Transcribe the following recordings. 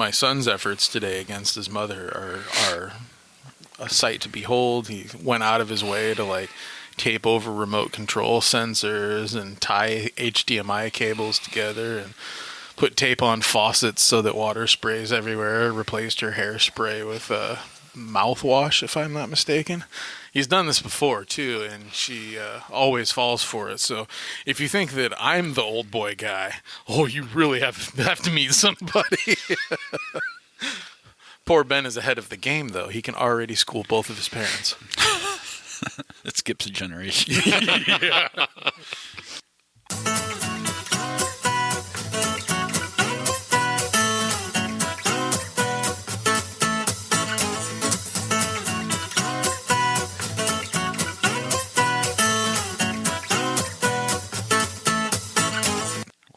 my son's efforts today against his mother are a sight to behold. He went out of his way to like tape over remote control sensors and tie HDMI cables together and put tape on faucets so that water sprays everywhere. Replaced her hairspray with mouthwash, if I'm not mistaken. He's done this before, too, and she always falls for it. So if you think that I'm the old boy guy, you really have to meet somebody. Poor Ben is ahead of the game, though. He can already school both of his parents. It skips a generation. Yeah.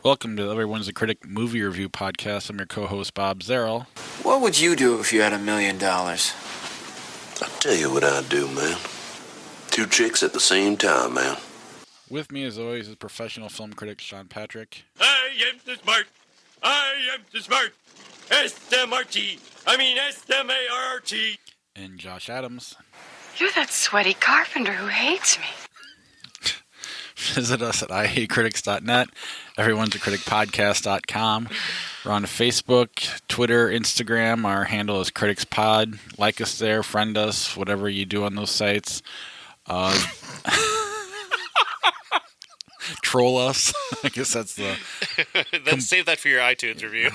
Welcome to Everyone's a Critic movie review podcast. I'm your co-host, Bob Zarrell. What would you do if you had $1 million? I'll tell you what I'd do, man. 2 chicks at the same time, man. With me, as always, is professional film critic Sean Patrick. I am the smart. I am the smart. S-M-R-T. I mean S-M-A-R-T. And Josh Adams. You're that sweaty carpenter who hates me. Visit us at IHateCritics.net, everyone'sacriticpodcast.com. We're on Facebook, Twitter, Instagram. Our handle is CriticsPod. Like us there, friend us, whatever you do on those sites. Troll us. I guess that's the... Save that for your iTunes review.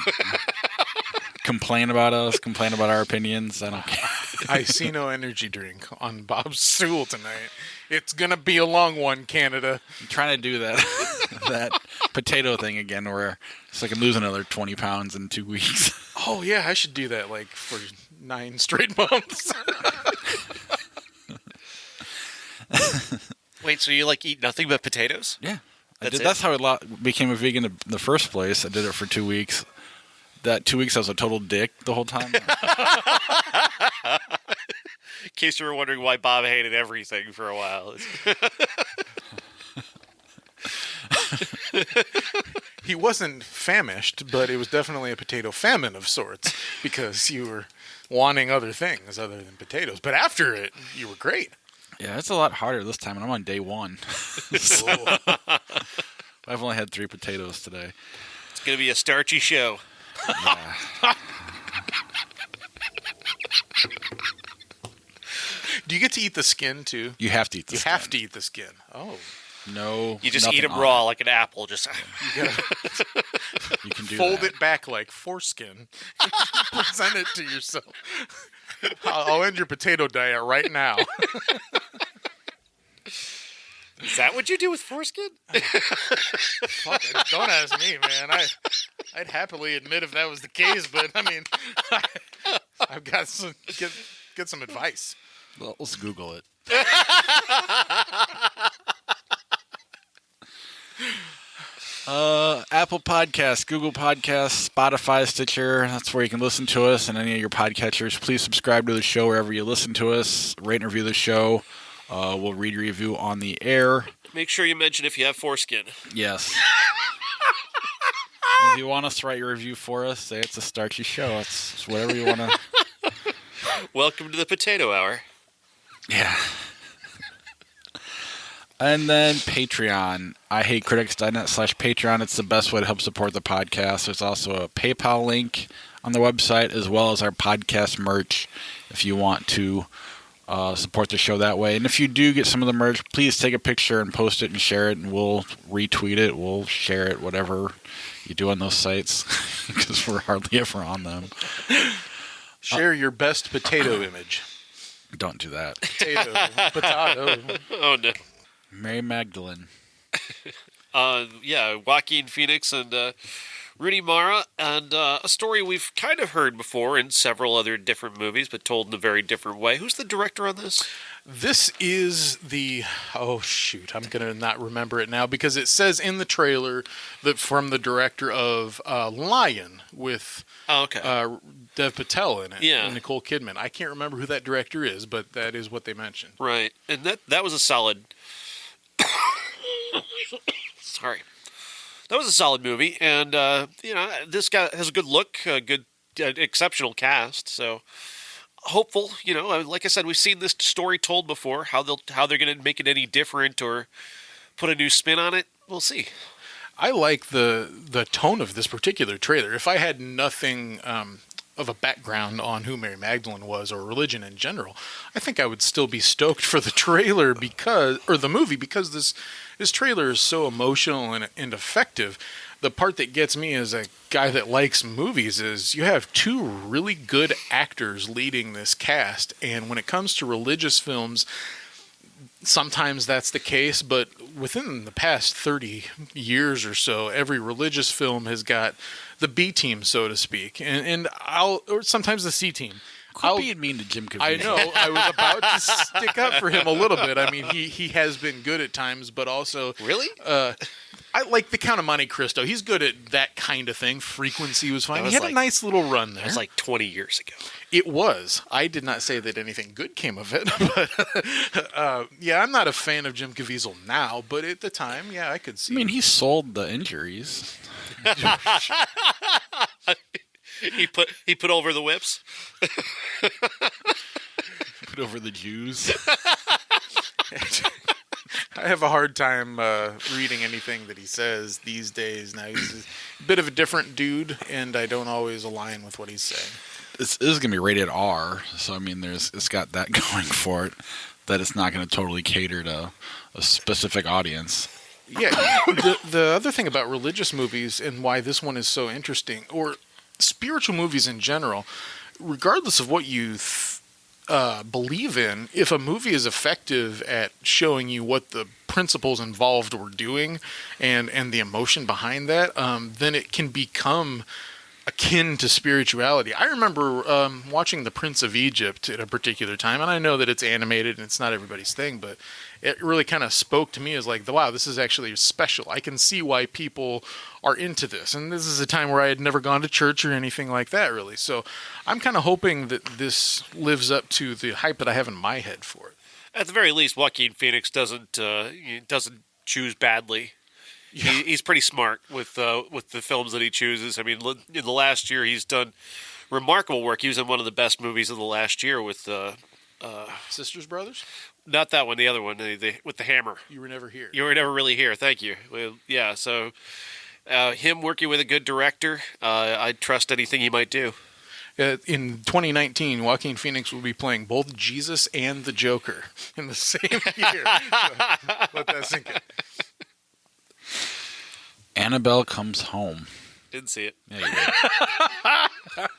Complain about us, complain about our opinions. I don't care. I see no energy drink on Bob's stool tonight. It's going to be a long one, Canada. I'm trying to do that potato thing again where it's like I'm losing another 20 pounds in 2 weeks. Oh, yeah, I should do that like for 9 straight months. Wait, so you like eat nothing but potatoes? Yeah. That's That's how I became a vegan in the first place. I did it for 2 weeks. That 2 weeks I was a total dick the whole time. In case you were wondering why Bob hated everything for a while. He wasn't famished, but it was definitely a potato famine of sorts because you were wanting other things other than potatoes. But after it, you were great. Yeah, it's a lot harder this time, and I'm on day 1. So, I've only had 3 potatoes today. It's going to be a starchy show. Yeah. Do you get to eat the skin, too? You have to eat the skin. You have to eat the skin. Oh. No. You just eat them raw like an apple. Just You gotta You can do fold that. it back like foreskin. Present it to yourself. I'll end your potato diet right now. Is that what you do with foreskin? Fuck it. Don't ask me, man. I'd happily admit if that was the case, but I mean, I've got some get some advice. Well, let's Google it. Apple Podcasts, Google Podcasts, Spotify, Stitcher. That's where you can listen to us and any of your podcatchers. Please subscribe to the show wherever you listen to us. Rate and review the show. We'll read your review on the air. Make sure you mention if you have foreskin. Yes. If you want us to write your review for us, say it's a starchy show. It's whatever you want to. Welcome to the Potato Hour. Yeah. And then Patreon. IHateCritics.net/Patreon. It's the best way to help support the podcast. There's also a PayPal link on the website, as well as our podcast merch if you want to support the show that way. And if you do get some of the merch, please take a picture and post it and share it, and we'll retweet it. We'll share it, whatever you do on those sites, because we're hardly ever on them. Share your best potato image. Don't do that. Potato. Oh, no. Mary Magdalene. Yeah, Joaquin Phoenix and Rooney Mara, and a story we've kind of heard before in several other different movies, but told in a very different way. Who's the director on this? This is the... Oh, shoot. I'm going to not remember it now, because it says in the trailer that from the director of Lion with Dev Patel in it. Yeah. And Nicole Kidman. I can't remember who that director is, but that is what they mentioned. Right. And that was a solid... Sorry. That was a solid movie, and this guy has a good look, a good exceptional cast. So hopeful, like I said, we've seen this story told before. How they're going to make it any different or put a new spin on it, we'll see. I like the tone of this particular trailer. If I had nothing of a background on who Mary Magdalene was or religion in general, I think I would still be stoked for the trailer the movie because this trailer is so emotional and effective. The part that gets me as a guy that likes movies is you have two really good actors leading this cast, and when it comes to religious films, sometimes that's the case, but within the past 30 years or so, every religious film has got the B team, so to speak, or sometimes the C team. Quit being mean to Jim Caviezel. I know. I was about to stick up for him a little bit. I mean, he has been good at times, but also really. I like the Count of Monte Cristo. He's good at that kind of thing. Frequency was fine. He had a nice little run there. That was like 20 years ago. It was. I did not say that anything good came of it, but yeah, I'm not a fan of Jim Caviezel now, but at the time, yeah, I could see. I mean, he sold the injuries. He put over the whips. Put over the Jews. I have a hard time reading anything that he says these days. Now he's a bit of a different dude, and I don't always align with what he's saying. This is going to be rated R, so I mean, it's got that going for it, that it's not going to totally cater to a specific audience. Yeah, the other thing about religious movies and why this one is so interesting, or spiritual movies in general, regardless of what you believe in, if a movie is effective at showing you what the principles involved were doing and the emotion behind that, then it can become akin to spirituality. I remember watching The Prince of Egypt at a particular time, and I know that it's animated and it's not everybody's thing, but it really kind of spoke to me as like, wow, this is actually special. I can see why people are into this. And this is a time where I had never gone to church or anything like that, really. So I'm kind of hoping that this lives up to the hype that I have in my head for it. At the very least, Joaquin Phoenix doesn't choose badly. Yeah. He's pretty smart with the films that he chooses. I mean, in the last year, he's done remarkable work. He was in one of the best movies of the last year with Sisters Brothers? Not that one, the other one, with the hammer. You Were Never Here. You Were Never Really Here. Thank you. Well, yeah, so him working with a good director, I'd trust anything he might do. In 2019, Joaquin Phoenix will be playing both Jesus and the Joker in the same year. So let that sink in. Annabelle Comes Home. Didn't see it. Yeah, you did.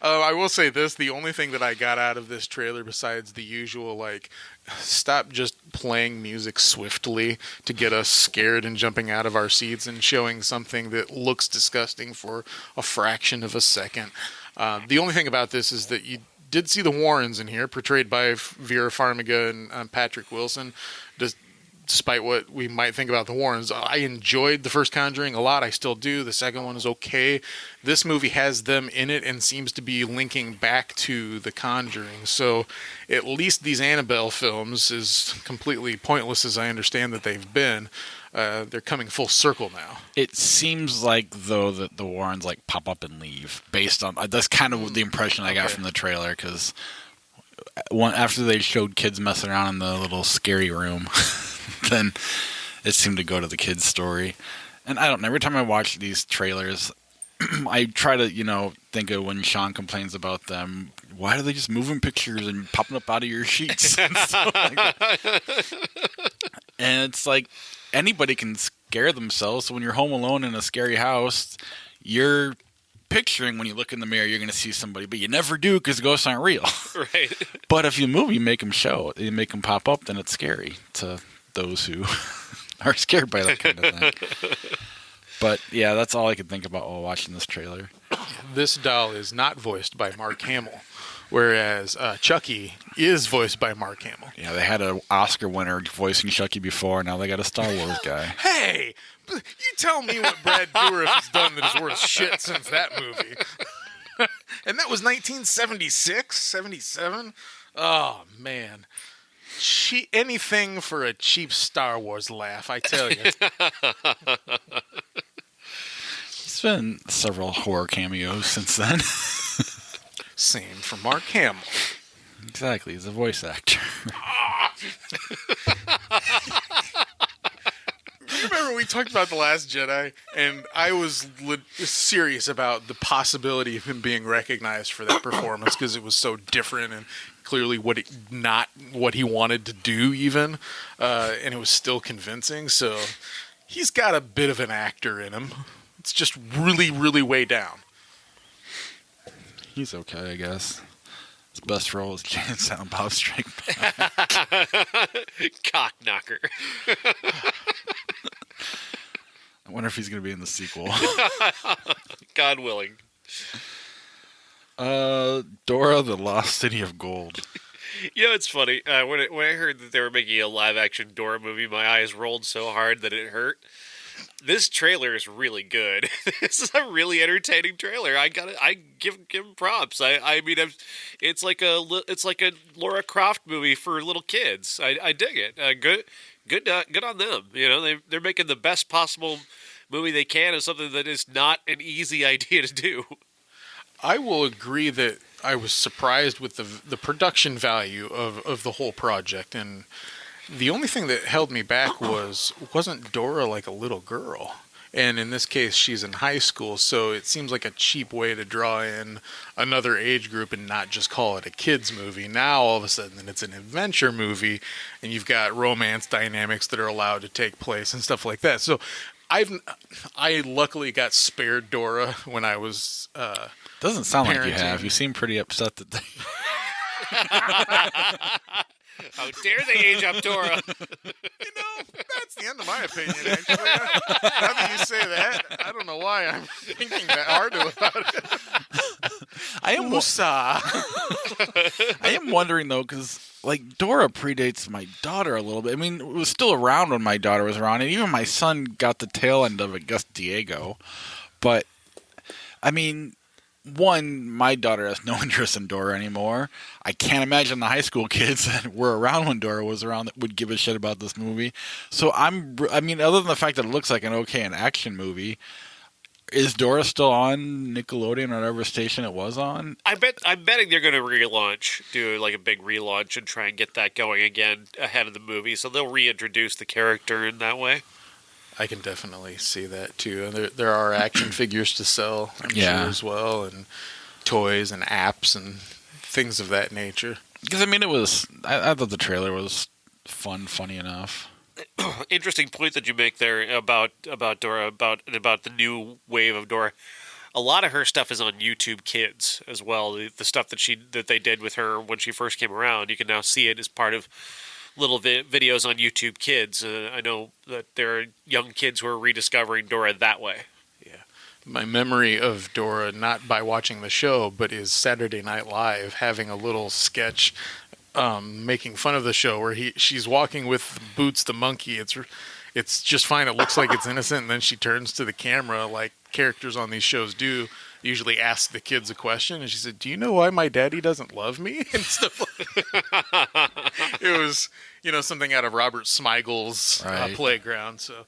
I will say this, the only thing that I got out of this trailer besides the usual, like, stop just playing music swiftly to get us scared and jumping out of our seats and showing something that looks disgusting for a fraction of a second. The only thing about this is that you did see the Warrens in here, portrayed by Vera Farmiga and Patrick Wilson. Despite what we might think about the Warrens, I enjoyed the first Conjuring a lot. I still do. The second one is okay. This movie has them in it and seems to be linking back to the Conjuring. So at least these Annabelle films, as completely pointless as I understand that they've been, they're coming full circle now. It seems like, though, that the Warrens like pop up and leave based on that's kind of the impression I got from the trailer, because after they showed kids messing around in the little scary room, then it seemed to go to the kids' story. And I don't know, every time I watch these trailers, I try to, think of when Sean complains about them. Why are they just moving pictures and popping up out of your sheets and stuff like that? And it's like anybody can scare themselves. So when you're home alone in a scary house, you're picturing when you look in the mirror, you're going to see somebody, but you never do because ghosts aren't real. Right. But if you move, you make them show, you make them pop up, then it's scary to those who are scared by that kind of thing. But yeah, that's all I could think about while watching this trailer. This doll is not voiced by Mark Hamill, whereas Chucky is voiced by Mark Hamill. Yeah, they had an Oscar winner voicing Chucky before, now they got a Star Wars guy. Hey, you tell me what Brad Dourif has done that is worth shit since that movie. And that was 1976, 77? Oh, man. Anything for a cheap Star Wars laugh, I tell you. He's been several horror cameos since then. same for Mark Hamill. Exactly, he's a voice actor. Remember we talked about The Last Jedi, and I was serious about the possibility of him being recognized for that performance because it was so different and clearly not what he wanted to do even, and it was still convincing. So he's got a bit of an actor in him. It's just really, really way down. He's okay, I guess. His best role is Jay and Silent Bob Strike Back. Cock knocker. I wonder if he's going to be in the sequel. God willing. Dora, the Lost City of Gold. You know, it's funny. When I heard that they were making a live-action Dora movie, my eyes rolled so hard that it hurt. This trailer is really good. This is a really entertaining trailer. I give him props. I mean, it's like a Laura Croft movie for little kids. I dig it. Good on them. You know, they're making the best possible movie they can of something that is not an easy idea to do. I will agree that I was surprised with the production value of the whole project, and the only thing that held me back wasn't Dora like a little girl? And in this case, she's in high school, so it seems like a cheap way to draw in another age group and not just call it a kids movie. Now, all of a sudden, it's an adventure movie, and you've got romance dynamics that are allowed to take place and stuff like that. So I luckily got spared Dora when I was Doesn't sound parenting. like you have. You seem pretty upset that they... How dare they age up Dora? You know, that's the end of my opinion, actually. Now that you say that, I don't know why I'm thinking that hard about it. I am wondering, though, because, like, Dora predates my daughter a little bit. I mean, it was still around when my daughter was around, and even my son got the tail end of it, Gus Diego. But, I mean... One, my daughter has no interest in Dora anymore. I can't imagine the high school kids that were around when Dora was around that would give a shit about this movie. So I mean, other than the fact that it looks like an action movie, is Dora still on Nickelodeon or whatever station it was on? I'm betting they're going to do like a big relaunch and try and get that going again ahead of the movie. So they'll reintroduce the character in that way. I can definitely see that too. And there are action figures to sell, I'm sure, as well, and toys and apps and things of that nature. Because I mean, I thought the trailer was funny enough. Interesting point that you make there about Dora, about the new wave of Dora. A lot of her stuff is on YouTube Kids as well. The stuff that they did with her when she first came around, you can now see it as part of little videos on YouTube Kids. I know that there are young kids who are rediscovering Dora that way. Yeah. My memory of Dora, not by watching the show, but is Saturday Night Live having a little sketch making fun of the show where she's walking with Boots the monkey. It's just fine. It looks like it's innocent, and then she turns to the camera like characters on these shows do. Usually ask the kids a question, and she said, "Do you know why my daddy doesn't love me?" and stuff like that. It was, something out of Robert Smigel's Playground. So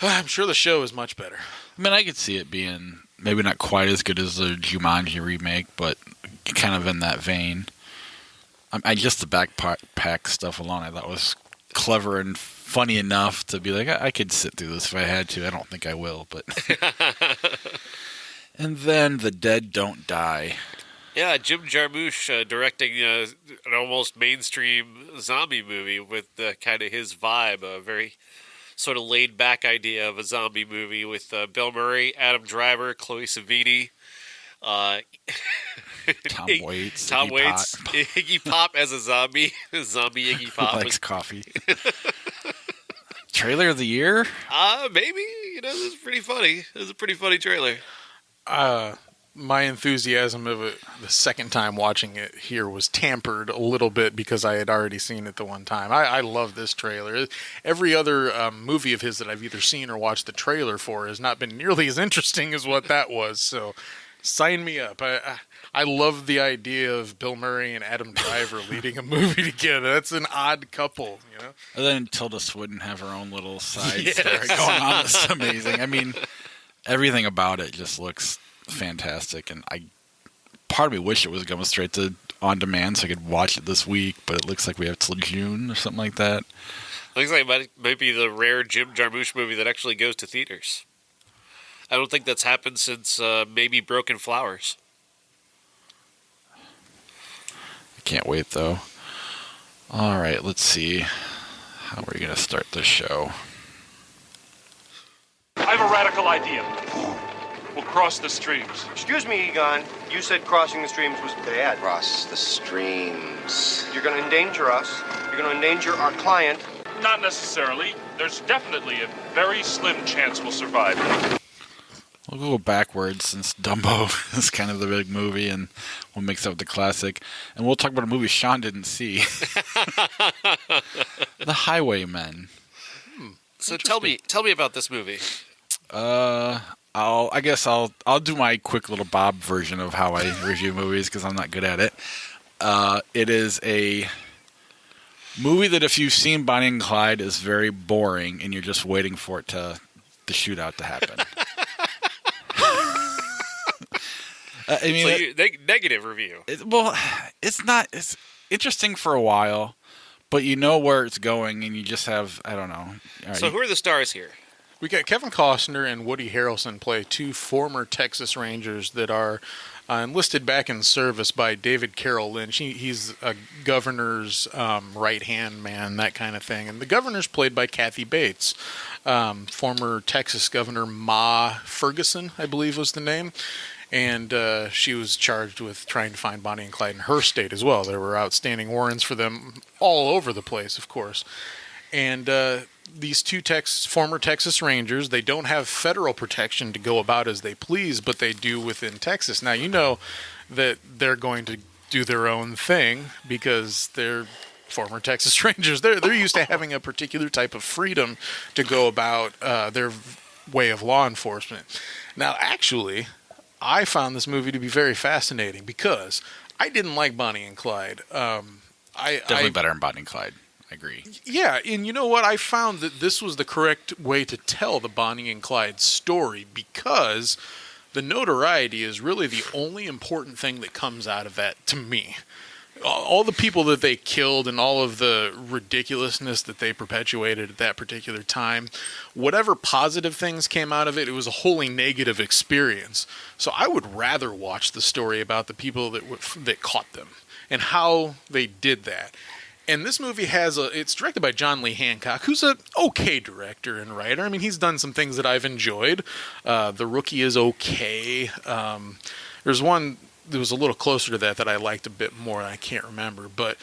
I'm sure the show is much better. I mean, I could see it being maybe not quite as good as the Jumanji remake, but kind of in that vein. Just the backpack stuff alone, I thought was clever and funny enough to be like, I could sit through this if I had to. I don't think I will, but. And then The Dead Don't Die. Yeah, Jim Jarmusch directing an almost mainstream zombie movie with kind of his vibe, a very sort of laid-back idea of a zombie movie with Bill Murray, Adam Driver, Chloe Savini, Tom Waits, Iggy Pop as a zombie, zombie Iggy Pop. Who likes coffee. Trailer of the year? Maybe. This is pretty funny. It was a pretty funny trailer. My enthusiasm of it the second time watching it here was tempered a little bit because I had already seen it the one time. I love this trailer. Every other movie of his that I've either seen or watched the trailer for has not been nearly as interesting as what that was. So sign me up. I love the idea of Bill Murray and Adam Driver leading a movie together. That's an odd couple, And then Tilda Swinton have her own little side story going on. It's amazing. I mean, everything about it just looks fantastic, and part of me wished it was going straight to on demand so I could watch it this week, but it looks like we have till June or something like that. Looks like it might be the rare Jim Jarmusch movie that actually goes to theaters. I don't think that's happened since maybe Broken Flowers. I can't wait, though. All right, let's see. How are we going to start the show? I have a radical idea. We'll cross the streams. Excuse me, Egon. You said crossing the streams was bad. Cross the streams. You're going to endanger us. You're going to endanger our client. Not necessarily. There's definitely a very slim chance we'll survive. We'll go backwards since Dumbo is kind of the big movie, and we'll mix up the classic. And we'll talk about a movie Sean didn't see. The Highwaymen. So tell me about this movie. I'll do my quick little Bob version of how I review movies because I'm not good at it. It is a movie that if you've seen Bonnie and Clyde is very boring and you're just waiting for it the shootout to happen. I mean, so negative review. It's not. It's interesting for a while, but you know where it's going, and you just have I don't know. So who are the stars here? We got Kevin Costner and Woody Harrelson play two former Texas Rangers that are enlisted back in service by David Carroll Lynch. He's a governor's right-hand man, that kind of thing. And the governor's played by Kathy Bates, former Texas Governor Ma Ferguson, I believe was the name. And she was charged with trying to find Bonnie and Clyde in her state as well. There were outstanding warrants for them all over the place, of course. And these two former Texas Rangers, they don't have federal protection to go about as they please, but they do within Texas. Now, you know that they're going to do their own thing because they're former Texas Rangers. They're used to having a particular type of freedom to go about their way of law enforcement. Now, actually, I found this movie to be very fascinating because I didn't like Bonnie and Clyde. Definitely better than Bonnie and Clyde. I agree. Yeah, and you know what? I found that this was the correct way to tell the Bonnie and Clyde story because the notoriety is really the only important thing that comes out of that to me. All the people that they killed and all of the ridiculousness that they perpetuated at that particular time, whatever positive things came out of it, it was a wholly negative experience. So I would rather watch the story about the people that caught them and how they did that. And this movie it's directed by John Lee Hancock, who's an okay director and writer. I mean, he's done some things that I've enjoyed. The Rookie is okay. There's one that was a little closer to that I liked a bit more. I can't remember, but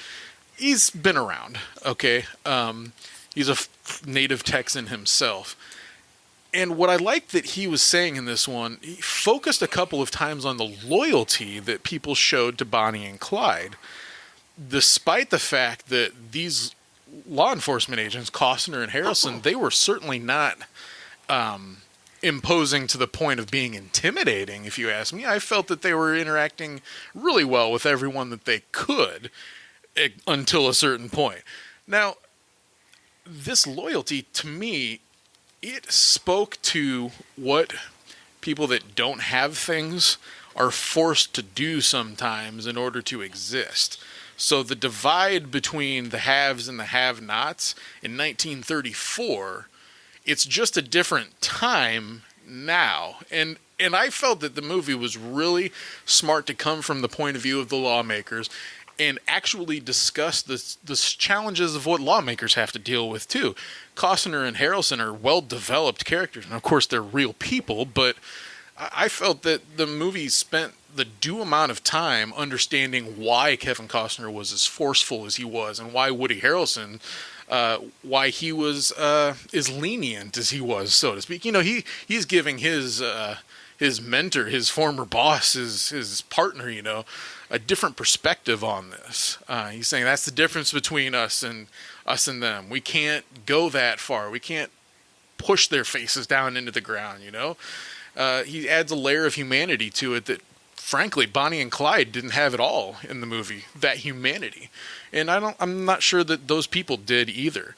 he's been around, okay? He's a native Texan himself. And what I liked that he was saying in this one, he focused a couple of times on the loyalty that people showed to Bonnie and Clyde, despite the fact that these law enforcement agents, Costner and Harrelson, they were certainly not imposing to the point of being intimidating, if you ask me. I felt that they were interacting really well with everyone that they could until a certain point. Now, this loyalty, to me, it spoke to what people that don't have things are forced to do sometimes in order to exist. So the divide between the haves and the have-nots in 1934, it's just a different time now. And I felt that the movie was really smart to come from the point of view of the lawmakers and actually discuss the challenges of what lawmakers have to deal with, too. Costner and Harrelson are well-developed characters, and of course they're real people, but I felt that the movie spent the due amount of time understanding why Kevin Costner was as forceful as he was and why Woody Harrelson, why he was as lenient as he was, so to speak. You know, he's giving his mentor, his former boss, his partner, you know, a different perspective on this. He's saying that's the difference between us and them. We can't go that far. We can't push their faces down into the ground, you know. He adds a layer of humanity to it that, frankly, Bonnie and Clyde didn't have at all in the movie, that humanity. And I'm not sure that those people did either.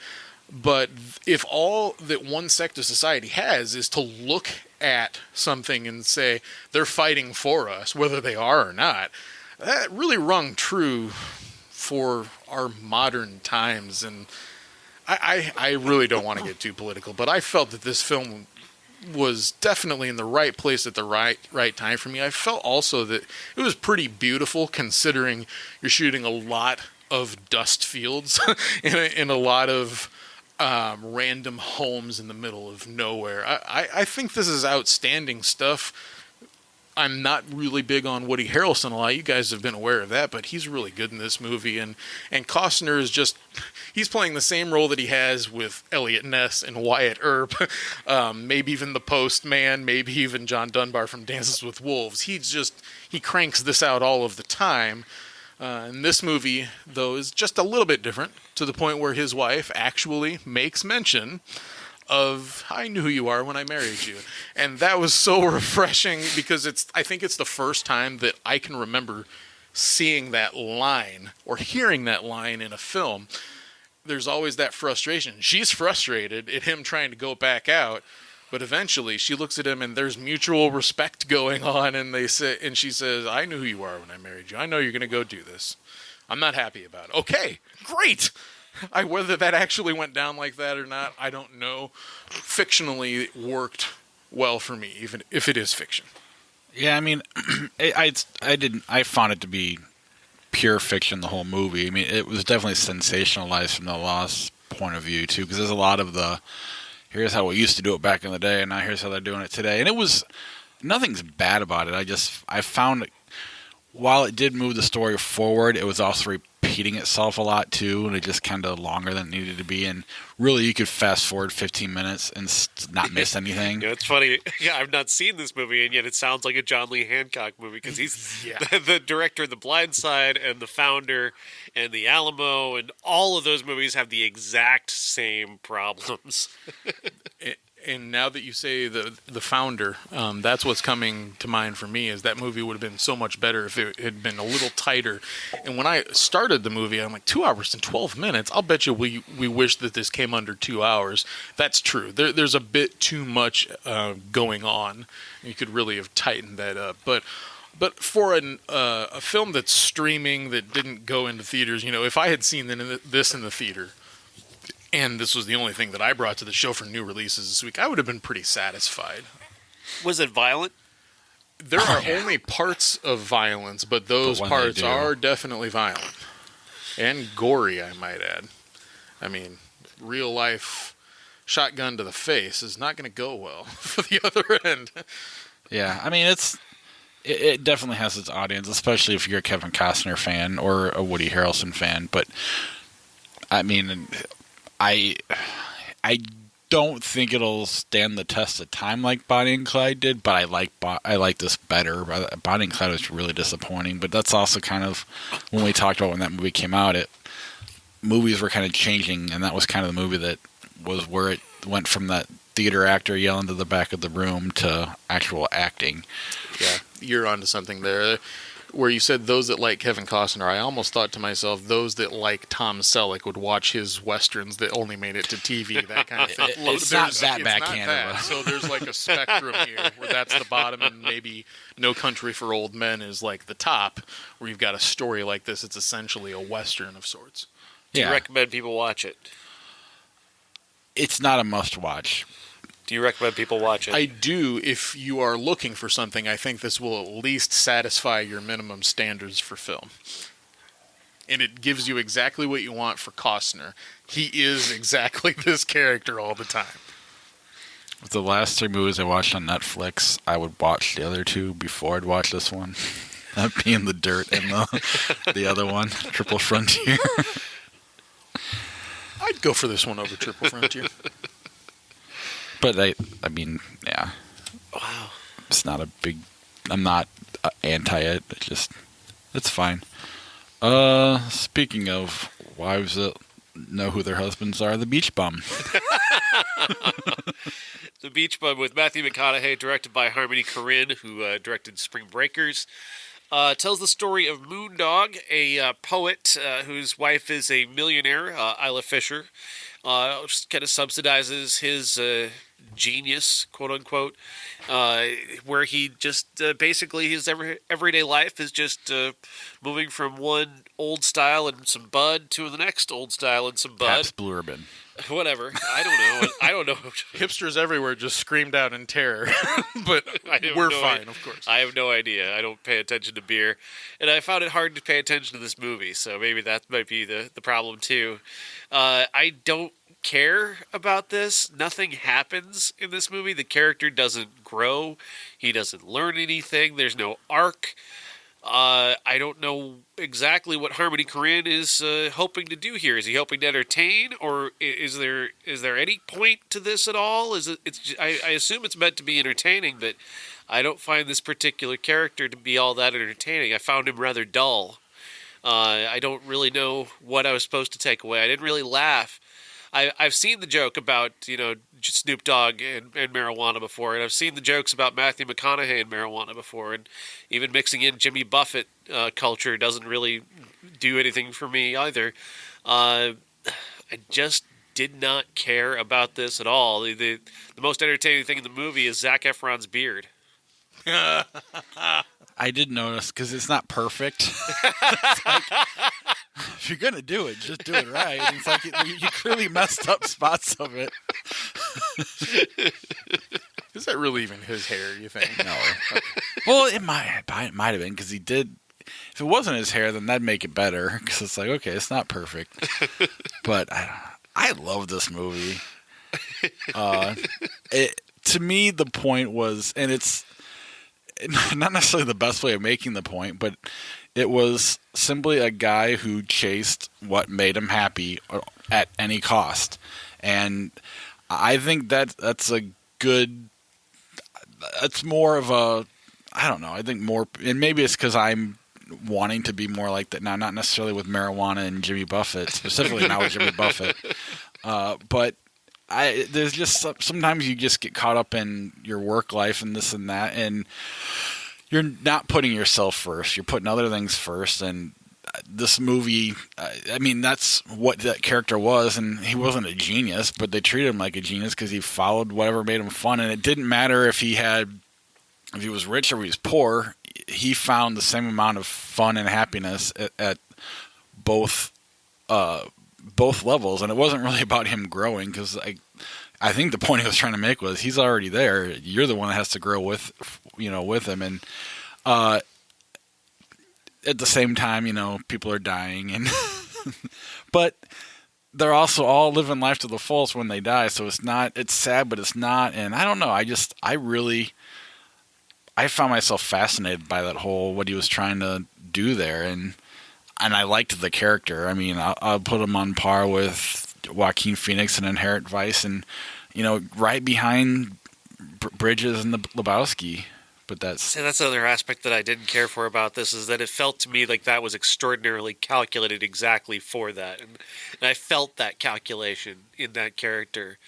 But if all that one sect of society has is to look at something and say they're fighting for us, whether they are or not, that really rung true for our modern times. And I really don't want to get too political, but I felt that this film was definitely in the right place at the right time for me. I felt also that it was pretty beautiful, considering you're shooting a lot of dust fields in a lot of random homes in the middle of nowhere. I think this is outstanding stuff. I'm not really big on Woody Harrelson a lot. You guys have been aware of that, but he's really good in this movie. And Costner is just, he's playing the same role that he has with Elliot Ness and Wyatt Earp, maybe even the Postman, maybe even John Dunbar from Dances with Wolves. He cranks this out all of the time. And this movie, though, is just a little bit different, to the point where his wife actually makes mention of, I knew who you are when I married you. And that was so refreshing, because I think it's the first time that I can remember seeing that line or hearing that line in a film. There's always that frustration. She's frustrated at him trying to go back out, but eventually she looks at him and there's mutual respect going on, and she says, I knew who you are when I married you. I know you're going to go do this. I'm not happy about it. Okay, great. Whether that actually went down like that or not, I don't know. Fictionally, it worked well for me, even if it is fiction. Yeah, I mean, I found it to be pure fiction, the whole movie. I mean, it was definitely sensationalized from the law's point of view, too, because there's a lot of here's how we used to do it back in the day, and now here's how they're doing it today. And nothing's bad about it. I found it, while it did move the story forward, it was also repeating itself a lot too, and it just kind of longer than it needed to be. And really, you could fast forward 15 minutes and not miss anything. It's funny. Yeah, I've not seen this movie, and yet it sounds like a John Lee Hancock movie, because he's the director of The Blind Side and The Founder and The Alamo, and all of those movies have the exact same problems. And now that you say the Founder, that's what's coming to mind for me, is that movie would have been so much better if it had been a little tighter. And when I started the movie, I'm like, 2 hours and 12 minutes? I'll bet you we wish that this came under 2 hours. That's true. There's a bit too much going on. You could really have tightened that up. But for a film that's streaming, that didn't go into theaters, if I had seen this in the theater, and this was the only thing that I brought to the show for new releases this week, I would have been pretty satisfied. Was it violent? There are only parts of violence, but those parts are definitely violent. And gory, I might add. I mean, real life shotgun to the face is not going to go well for the other end. Yeah, I mean, it definitely has its audience, especially if you're a Kevin Costner fan or a Woody Harrelson fan. But, I mean, I don't think it'll stand the test of time like Bonnie and Clyde did, but I like this better. Bonnie and Clyde was really disappointing, but that's also kind of when we talked about when that movie came out. Movies were kind of changing, and that was kind of the movie that was where it went from that theater actor yelling to the back of the room to actual acting. Yeah, you're onto something there. Where you said those that like Kevin Costner, I almost thought to myself, those that like Tom Selleck would watch his westerns that only made it to TV, that kind of thing. It's not that backhanded. So there's like a spectrum here, where that's the bottom, and maybe No Country for Old Men is like the top, where you've got a story like this. It's essentially a western of sorts. Do you recommend people watch it? It's not a must-watch. Do you recommend people watch it? I do. If you are looking for something, I think this will at least satisfy your minimum standards for film. And it gives you exactly what you want for Costner. He is exactly this character all the time. With the last 3 movies I watched on Netflix, I would watch the other 2 before I'd watch this one. That being The Dirt and the other one, Triple Frontier. I'd go for this one over Triple Frontier. But I mean, yeah. Wow. It's not a big. I'm not anti it. It's fine. Speaking of wives that know who their husbands are, The Beach Bum. The Beach Bum with Matthew McConaughey, directed by Harmony Korine, who directed Spring Breakers. Tells the story of Moondog, a poet whose wife is a millionaire, Isla Fisher. just kind of subsidizes his genius, quote unquote, where he just basically his everyday life is just moving from one old style and some bud to the next old style and some bud. Pabst Blue Ribbon. Whatever. I don't know. I don't know. Hipsters everywhere just screamed out in terror, but we're fine, of course. I have no idea. I don't pay attention to beer, and I found it hard to pay attention to this movie, so maybe that might be the problem too. I don't care about this. Nothing happens in this movie. The character doesn't grow. He doesn't learn anything. There's no arc. I don't know exactly what Harmony Korine is hoping to do here. Is he hoping to entertain, or is there any point to this at all? I assume it's meant to be entertaining, but I don't find this particular character to be all that entertaining. I found him rather dull. I don't really know what I was supposed to take away. I didn't really laugh. I've seen the joke about, Snoop Dogg and marijuana before, and I've seen the jokes about Matthew McConaughey and marijuana before, and even mixing in Jimmy Buffett culture doesn't really do anything for me either. I just did not care about this at all. The most entertaining thing in the movie is Zac Efron's beard. I did notice, because it's not perfect. It's like, if you're going to do it, just do it right. It's like you clearly messed up spots of it. Is that really even his hair, you think? No. Well, it might have been, because he did. If it wasn't his hair, then that'd make it better, because it's like, okay, it's not perfect. But I love this movie. To me, the point was, and it's not necessarily the best way of making the point, but it was simply a guy who chased what made him happy at any cost. And I think that's a good, it's more of a, I don't know, I think more, and maybe it's because I'm wanting to be more like that now, not necessarily with marijuana and Jimmy Buffett, specifically not with Jimmy Buffett, but there's just sometimes you just get caught up in your work life and this and that, and you're not putting yourself first. You're putting other things first. And this movie, that's what that character was. And he wasn't a genius, but they treated him like a genius because he followed whatever made him fun. And it didn't matter if he was rich or he was poor. He found the same amount of fun and happiness at both levels, and it wasn't really about him growing, because I think the point he was trying to make was he's already there. You're the one that has to grow with him, and at the same time, people are dying, and but they're also all living life to the fullest when they die. So it's sad, but it's not. And I don't know. I found myself fascinated by that whole what he was trying to do there, and I liked the character. I mean, I'll put him on par with Joaquin Phoenix in Inherent Vice, and right behind Bridges and the Lebowski. But that's another aspect that I didn't care for about this, is that it felt to me like that was extraordinarily calculated exactly for that, and I felt that calculation in that character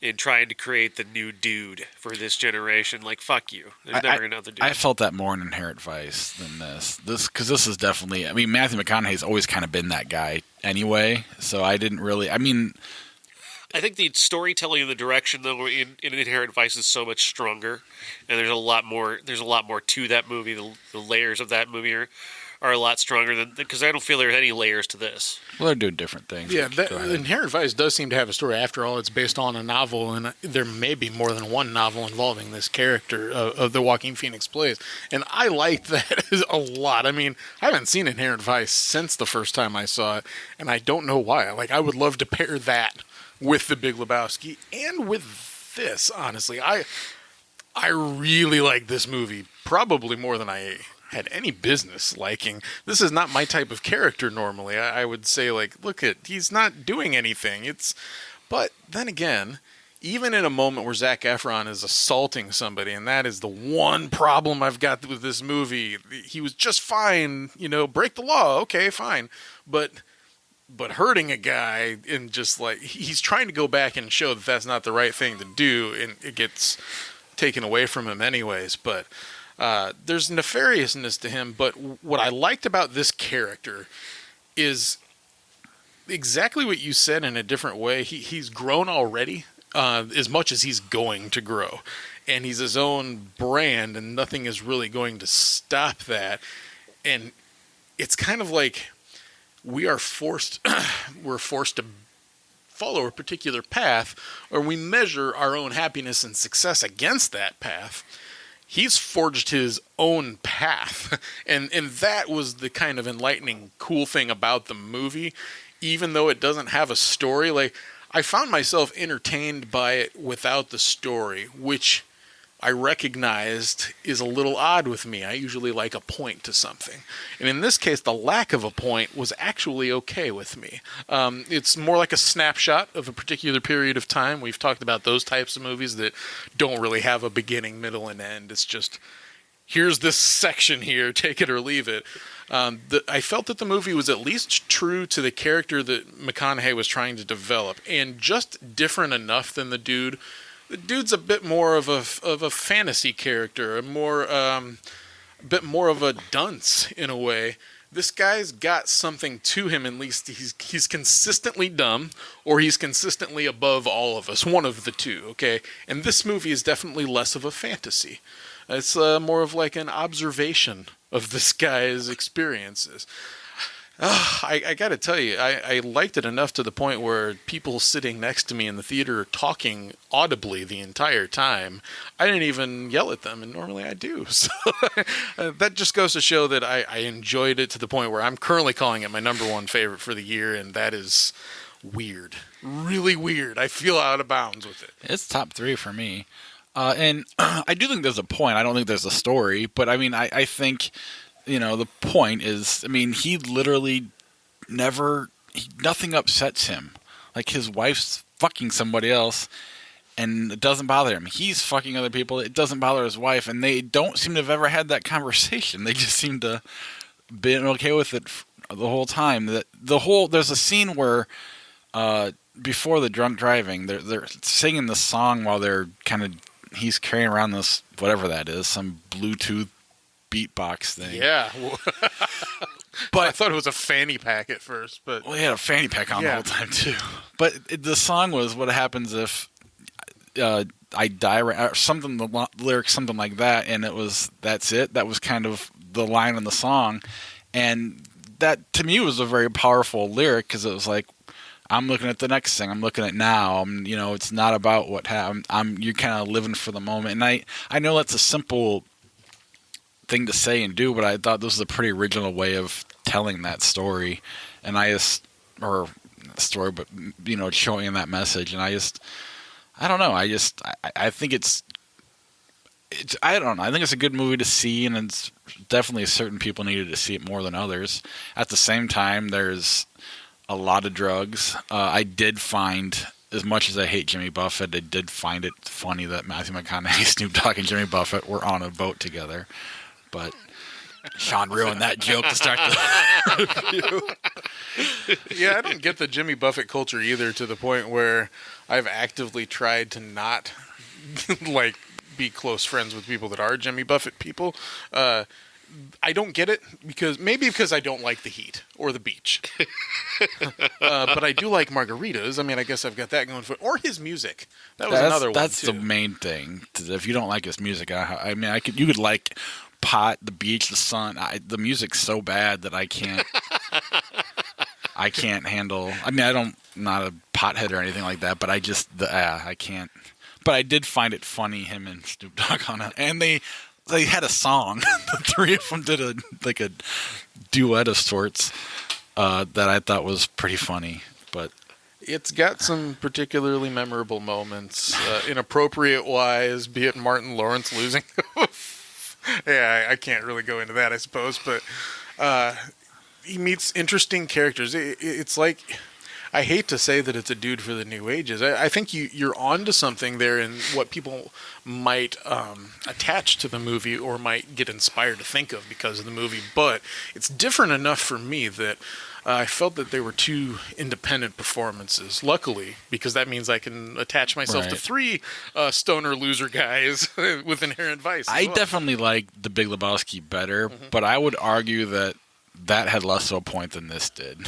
in trying to create the new dude for this generation. Like, fuck you. There's never another dude. I felt that more in Inherent Vice than this. Because this is definitely, Matthew McConaughey's always kind of been that guy anyway, so I didn't really, I think the storytelling and the direction, though, in Inherent Vice is so much stronger, and there's a lot more to that movie. The layers of that movie are a lot stronger because I don't feel there's any layers to this. Well, they're doing different things. Yeah, Inherent Vice does seem to have a story. After all, it's based on a novel, and there may be more than one novel involving this character of the Joaquin Phoenix plays. And I liked that a lot. I haven't seen Inherent Vice since the first time I saw it, and I don't know why. I would love to pair that with The Big Lebowski and with this, honestly. I really like this movie, probably more than I had any business liking. This is not my type of character normally. I would say, he's not doing anything. But then again, even in a moment where Zac Efron is assaulting somebody, and that is the one problem I've got with this movie, he was just fine, break the law, okay, fine. But hurting a guy, and just he's trying to go back and show that that's not the right thing to do, and it gets taken away from him anyways. But there's nefariousness to him. But what I liked about this character is exactly what you said in a different way. He's grown already, as much as he's going to grow. And he's his own brand, and nothing is really going to stop that. And it's kind of like we're forced to follow a particular path, or we measure our own happiness and success against that path. He's forged his own path. And that was the kind of enlightening, cool thing about the movie. Even though it doesn't have a story, like, I found myself entertained by it without the story, which I recognized is a little odd with me. I usually like a point to something. And in this case, the lack of a point was actually okay with me. It's more like a snapshot of a particular period of time. We've talked about those types of movies that don't really have a beginning, middle, and end. It's just, here's this section here, take it or leave it. I felt that the movie was at least true to the character that McConaughey was trying to develop, and just different enough than the dude. The dude's a bit more of a fantasy character, a bit more of a dunce in a way. This guy's got something to him. At least he's consistently dumb, or he's consistently above all of us. One of the two, okay? And this movie is definitely less of a fantasy. It's more of like an observation of this guy's experiences. I got to tell you, I liked it enough to the point where people sitting next to me in the theater are talking audibly the entire time. I didn't even yell at them, and normally I do. So that just goes to show that I enjoyed it to the point where I'm currently calling it my number one favorite for the year, and that is weird. Really weird. I feel out of bounds with it. It's top 3 for me. And I do think there's a point. I don't think there's a story, but I mean, I think... the point is, he literally nothing upsets him. Like, his wife's fucking somebody else, and it doesn't bother him. He's fucking other people. It doesn't bother his wife, and they don't seem to have ever had that conversation. They just seem to been okay with it the whole time. There's a scene where, before the drunk driving, they're singing the song while he's carrying around this, whatever that is, some Bluetooth beatbox thing. Yeah. But I thought it was a fanny pack at first, but... Well, he had a fanny pack on the whole time, too. But the song was, what happens if I die, or something, the lyrics, something like that, and that's it. That was kind of the line in the song. And that, to me, was a very powerful lyric, because it was like, I'm looking at the next thing. I'm looking at now. It's not about what happened. You're kind of living for the moment. And I know that's a simple thing to say and do, but I thought this was a pretty original way of telling that story, and showing that message. And I don't know. I think it's I don't know. I think it's a good movie to see, and it's definitely certain people needed to see it more than others. At the same time, there's a lot of drugs. I did find, as much as I hate Jimmy Buffett, I did find it funny that Matthew McConaughey, Snoop Dogg, and Jimmy Buffett were on a boat together. But Sean ruined that joke to start the review. Yeah, I don't get the Jimmy Buffett culture either, to the point where I've actively tried to not be close friends with people that are Jimmy Buffett people. I don't get it because I don't like the heat or the beach. But I do like margaritas. I guess I've got that going for it. Or his music. That's another one. That's too. The main thing. If you don't like his music, you could like pot, the beach, the sun. The music's so bad that I can't. I can't handle. I'm not a pothead or anything like that, but I can't. But I did find it funny, him and Snoop Dogg on it, and they had a song. The three of them did a duet of sorts that I thought was pretty funny. But it's got some particularly memorable moments, inappropriate wise, be it Martin Lawrence losing. Yeah, I can't really go into that, I suppose, but he meets interesting characters. It's like, I hate to say that it's a dude for the new ages. I think you're onto something there in what people might attach to the movie or might get inspired to think of because of the movie. But it's different enough for me that I felt that they were two independent performances. Luckily, because that means I can attach myself to three stoner loser guys with inherent vice. I definitely like The Big Lebowski better, but I would argue that had less of a point than this did.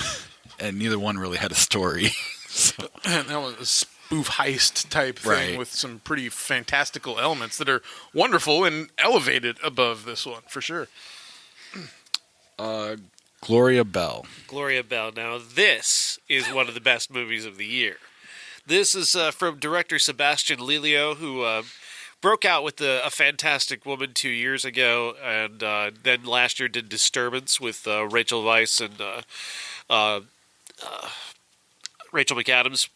and neither one really had a story. So. That was a spoof heist type thing with some pretty fantastical elements that are wonderful and elevated above this one, for sure. Gloria Bell. Gloria Bell. Now, this is one of the best movies of the year. This is from director Sebastian Lelio, who broke out with A Fantastic Woman 2 years ago, and then last year did Disturbance with Rachel Weisz and Rachel McAdams.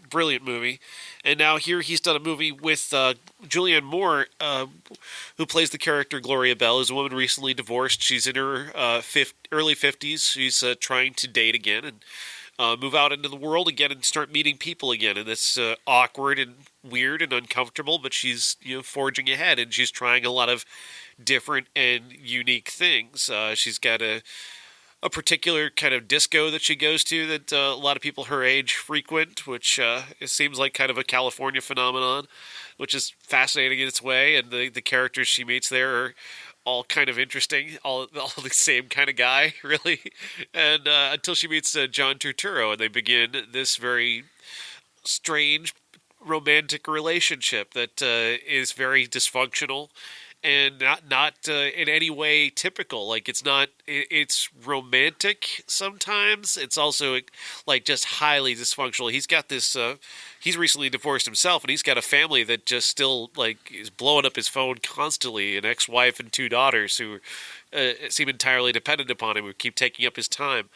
Brilliant movie. And now here he's done a movie with Julianne Moore, who plays the character Gloria Bell, who's a woman recently divorced. She's in her early 50s. She's trying to date again and move out into the world again and start meeting people again. And it's awkward and weird and uncomfortable, but she's forging ahead, and she's trying a lot of different and unique things. She's got a particular kind of disco that she goes to that a lot of people her age frequent, which it seems like kind of a California phenomenon, which is fascinating in its way. And the characters she meets there are all kind of interesting, all the same kind of guy, really. And until she meets John Turturro, and they begin this very strange romantic relationship that is very dysfunctional and not in any way typical. Like, it's romantic sometimes. It's also like just highly dysfunctional. He's got this, he's recently divorced himself, and he's got a family that just still like is blowing up his phone constantly, an ex-wife and 2 daughters who seem entirely dependent upon him, who keep taking up his time.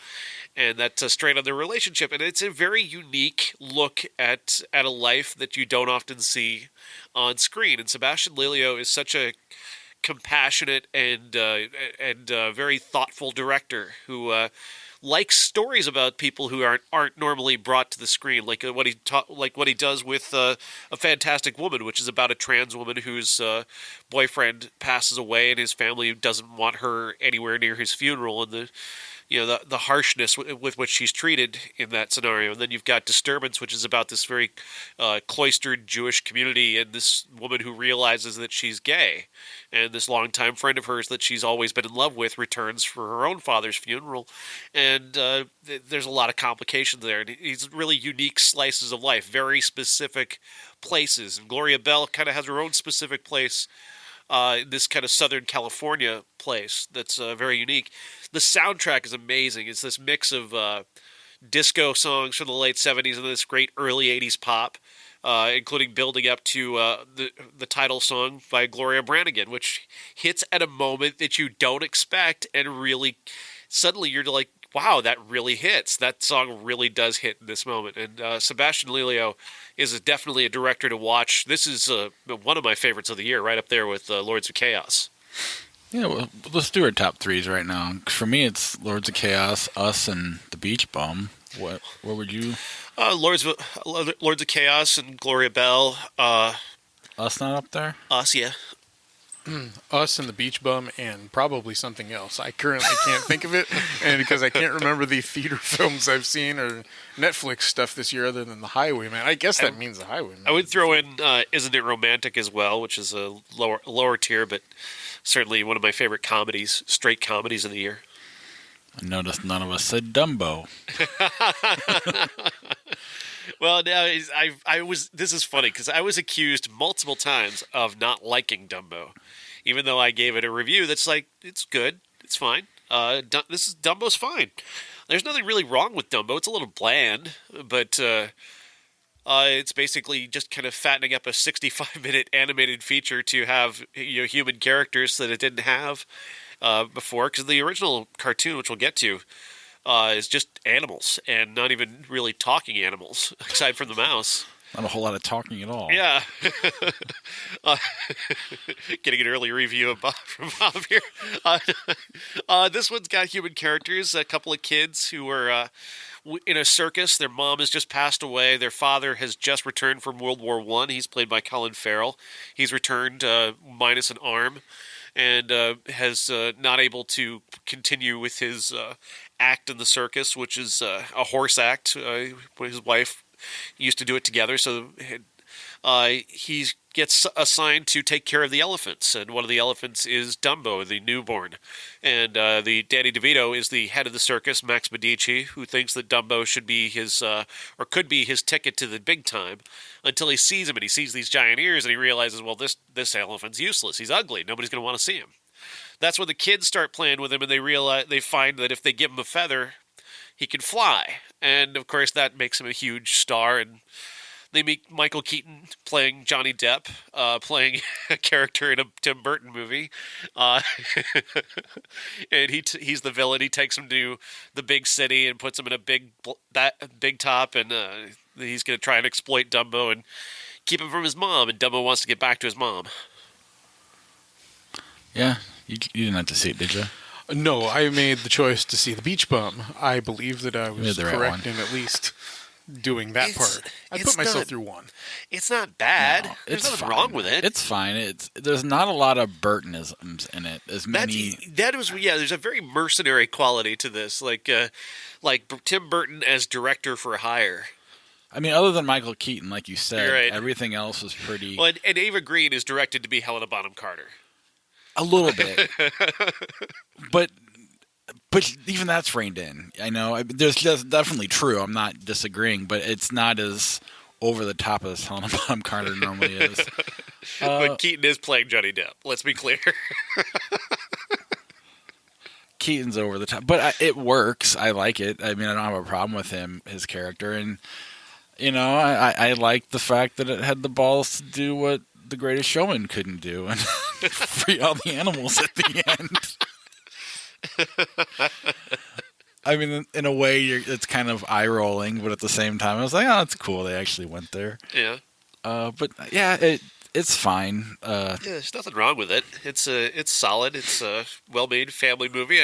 And that's a strain on their relationship. And it's a very unique look at a life that you don't often see on screen. And Sebastian Lelio is such a compassionate and very thoughtful director who likes stories about people who aren't normally brought to the screen, like what he does with A Fantastic Woman, which is about a trans woman whose boyfriend passes away and his family doesn't want her anywhere near his funeral, and the harshness with which she's treated in that scenario. And then you've got Disturbance, which is about this very cloistered Jewish community and this woman who realizes that she's gay. And this longtime friend of hers that she's always been in love with returns for her own father's funeral. And there's a lot of complications there. And these really unique slices of life, very specific places. And Gloria Bell kind of has her own specific place, this kind of Southern California place that's very unique. The soundtrack is amazing. It's this mix of disco songs from the late 70s and this great early 80s pop, including building up to the title song by Gloria Brannigan, which hits at a moment that you don't expect, and really suddenly you're like, wow, that really hits. That song really does hit in this moment. And Sebastian Lelio is definitely a director to watch. This is one of my favorites of the year, right up there with Lords of Chaos. Yeah, well, let's do our top threes right now. For me, it's Lords of Chaos, Us, and The Beach Bum. What would you? Lords of Chaos and Gloria Bell. Us not up there? Us, yeah. Us and The Beach Bum and probably something else. I currently can't think of it, and because I can't remember the theater films I've seen or Netflix stuff this year other than The Highwaymen. I guess that means The Highwaymen. I would throw in Isn't It Romantic as well, which is a lower tier, but certainly one of my favorite comedies, straight comedies of the year. I noticed none of us said Dumbo. Well, now I was. This is funny because I was accused multiple times of not liking Dumbo, even though I gave it a review that's like, it's good, it's fine. Dumbo's fine. There's nothing really wrong with Dumbo. It's a little bland, but it's basically just kind of fattening up a 65-minute animated feature to have human characters that it didn't have before. Because the original cartoon, which we'll get to, is just animals, and not even really talking animals, aside from the mouse. Not a whole lot of talking at all. Yeah. Getting an early review from Bob here. This one's got human characters, a couple of kids who are in a circus. Their mom has just passed away. Their father has just returned from World War I. He's played by Colin Farrell. He's returned minus an arm, and has not able to continue with his act in the circus, which is a horse act. His wife used to do it together, so he gets assigned to take care of the elephants, and one of the elephants is Dumbo, the newborn. And the Danny DeVito is the head of the circus, Max Medici, who thinks that Dumbo should be his, or could be his ticket to the big time, until he sees him and he sees these giant ears, and he realizes, well, this elephant's useless. He's ugly. Nobody's going to want to see him. That's when the kids start playing with him, and they find that if they give him a feather, he can fly. And of course, that makes him a huge star. And they meet Michael Keaton playing Johnny Depp, playing a character in a Tim Burton movie. And he's the villain. He takes him to the big city and puts him in a big top, and he's going to try and exploit Dumbo and keep him from his mom. And Dumbo wants to get back to his mom. Yeah, you didn't have to see it, did you? No, I made the choice to see The Beach Bum. I believe that I was correct in at least doing that part. I put myself through one. It's not bad. No, There's nothing wrong with it. It's fine. There's not a lot of Burtonisms in it. There's a very mercenary quality to this, like Tim Burton as director for hire. I mean, other than Michael Keaton, like you said, right. Everything else is pretty. Well, and Ava Green is directed to be Helena Bonham Carter. A little bit, but even that's reined in. I know there's just definitely true. I'm not disagreeing, but it's not as over the top as Helena Bonham Carter normally is. But Keaton is playing Johnny Depp. Let's be clear. Keaton's over the top, but it works. I like it. I mean, I don't have a problem with his character, and I like the fact that it had the balls to do what The Greatest Showman couldn't do and free all the animals at the end. I mean, in a way, it's kind of eye-rolling, but at the same time, I was like, oh, that's cool. They actually went there. Yeah. But, yeah, it's fine. Yeah, there's nothing wrong with it. It's solid. It's a well-made family movie.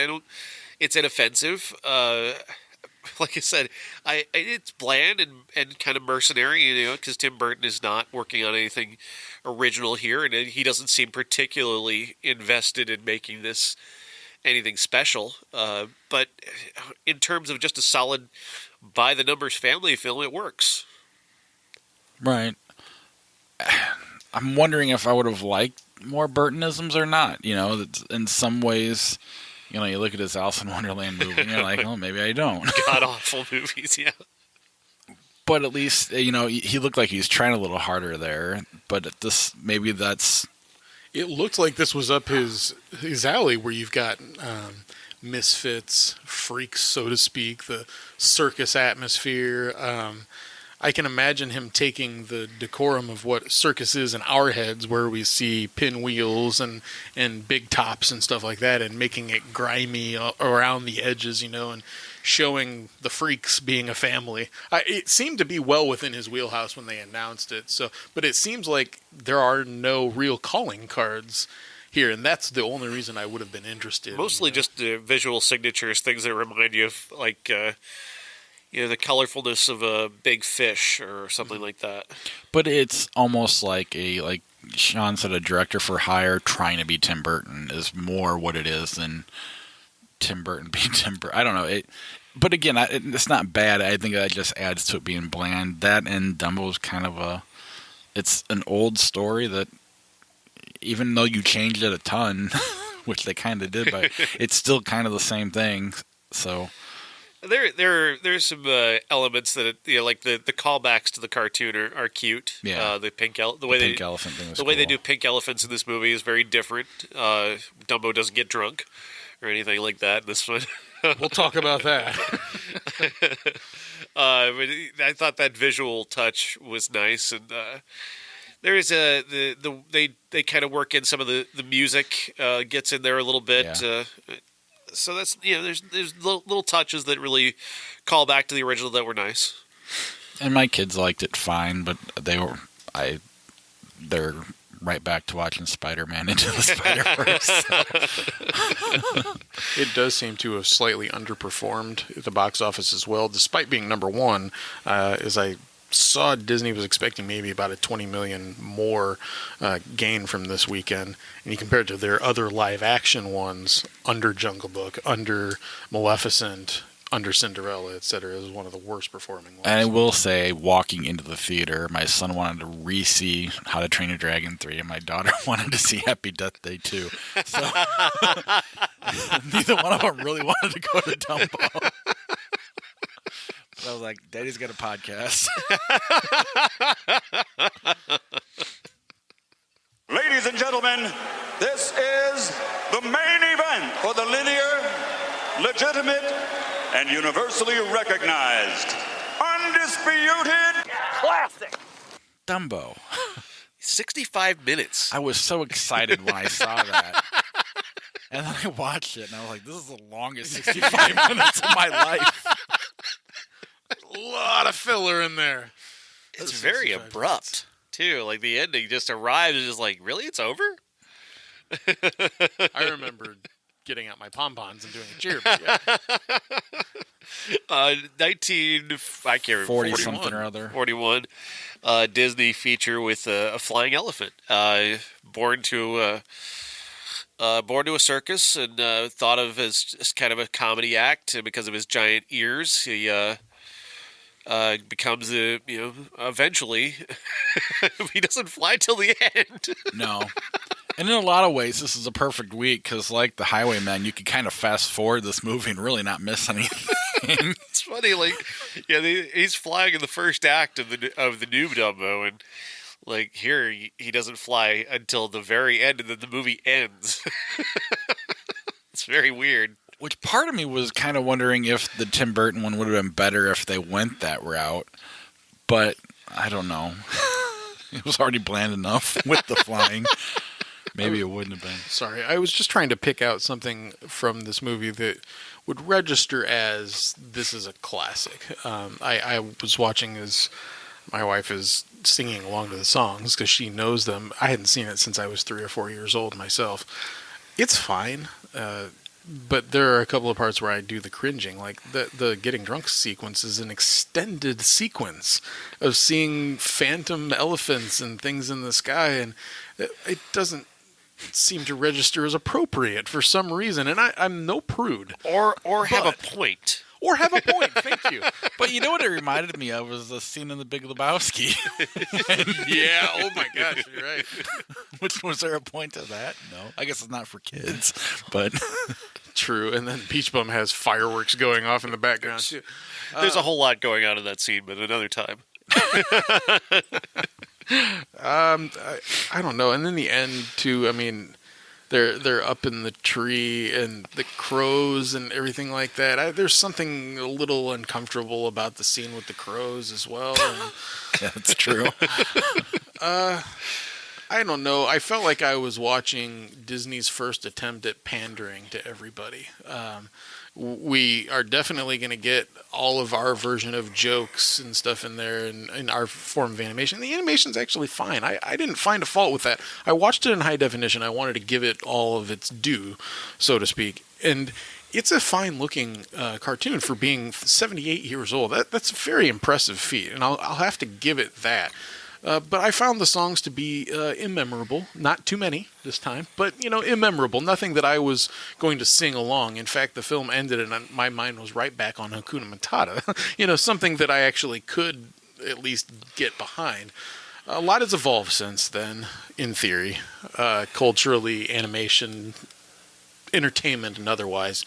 It's inoffensive. Like I said, it's bland and kind of mercenary, because Tim Burton is not working on anything original here, and he doesn't seem particularly invested in making this anything special. But in terms of just a solid, by-the-numbers family film, it works. Right. I'm wondering if I would have liked more Burtonisms or not. In some ways... you look at his Alice in Wonderland movie, and you're like, oh, maybe I don't. God-awful movies, yeah. But at least, he looked like he was trying a little harder there. But maybe that's... It looked like this was up his alley, where you've got misfits, freaks, so to speak, the circus atmosphere. I can imagine him taking the decorum of what circus is in our heads, where we see pinwheels and big tops and stuff like that, and making it grimy around the edges, and showing the freaks being a family. It seemed to be well within his wheelhouse when they announced it. But it seems like there are no real calling cards here, and that's the only reason I would have been interested. Mostly just the visual signatures, things that remind you of, like, the colorfulness of a big fish or something like that. But it's almost like Sean said, a director for hire trying to be Tim Burton is more what it is than Tim Burton being Tim Burton. I don't know. But again, it's not bad. I think that just adds to it being bland. That and Dumbo is kind of it's an old story that, even though you changed it a ton, which they kind of did, but it's still kind of the same thing. So there's some elements that like the callbacks to the cartoon are cute. Yeah, the pink elephant thing was cool. They do pink elephants in this movie is very different. Dumbo doesn't get drunk or anything like that in this one. We'll talk about that. But I thought that visual touch was nice, and there is they kind of work in some of the music gets in there a little bit. Yeah. So that's there's little touches that really call back to the original that were nice. And my kids liked it fine, but they're right back to watching Spider-Man Into the Spider-Verse. It does seem to have slightly underperformed at the box office as well, despite being number one. As I saw, Disney was expecting maybe about a $20 million more gain from this weekend, and you compare it to their other live-action ones, under Jungle Book, under Maleficent, Under Cinderella, etc., is one of the worst performing ones. And I will say, walking into the theater, my son wanted to re-see How to Train Your Dragon 3, and my daughter wanted to see Happy Death Day 2. So neither one of them really wanted to go to Dumbo. But I was like, Daddy's got a podcast. Ladies and gentlemen, this is the main event for the linear, legitimate, and universally recognized, undisputed classic. Dumbo. 65 minutes. I was so excited when I saw that. And then I watched it, and I was like, this is the longest 65 minutes of my life. A lot of filler in there. It's very abrupt, too. Like, the ending just arrives and just like, really? It's over? I remember getting out my pom-poms and doing a cheer. But yeah. 40 something or other. 41. Disney feature with a flying elephant. Born to a circus and thought of as just kind of a comedy act because of his giant ears. He becomes eventually he doesn't fly till the end. No. And in a lot of ways, this is a perfect week because, like the Highwaymen, you can kind of fast forward this movie and really not miss anything. It's funny, he's flying in the first act of the new Dumbo, and like here he doesn't fly until the very end, and then the movie ends. It's very weird. Which part of me was kind of wondering if the Tim Burton one would have been better if they went that route, but I don't know. It was already bland enough with the flying. Maybe it wouldn't have been. Sorry, I was just trying to pick out something from this movie that would register as this is a classic. I was watching as my wife is singing along to the songs because she knows them. I hadn't seen it since I was 3 or 4 years old myself. It's fine, but there are a couple of parts where I do the cringing. Like the getting drunk sequence is an extended sequence of seeing phantom elephants and things in the sky, and it doesn't seem to register as appropriate for some reason, and I'm no prude. Or have a point. Or have a point, thank you. But you know what it reminded me of was the scene in The Big Lebowski. Yeah, oh my gosh, you're right. Which, was there a point to that? No. I guess it's not for kids, but... True, and then Peach Bum has fireworks going off in the background, too. There's a whole lot going on in that scene, but another time. I don't know. And then the end too. I mean, they're up in the tree and the crows and everything like that. There's something a little uncomfortable about the scene with the crows as well. And, yeah, that's true. I don't know. I felt like I was watching Disney's first attempt at pandering to everybody. We are definitely going to get all of our version of jokes and stuff in there in our form of animation. The animation's actually fine. I didn't find a fault with that. I watched it in high definition. I wanted to give it all of its due, so to speak. And it's a fine-looking cartoon for being 78 years old. That's a very impressive feat, and I'll have to give it that. But I found the songs to be immemorable. Not too many this time, but, immemorable. Nothing that I was going to sing along. In fact, the film ended and my mind was right back on Hakuna Matata. Something that I actually could at least get behind. A lot has evolved since then, in theory. Culturally, animation, entertainment, and otherwise.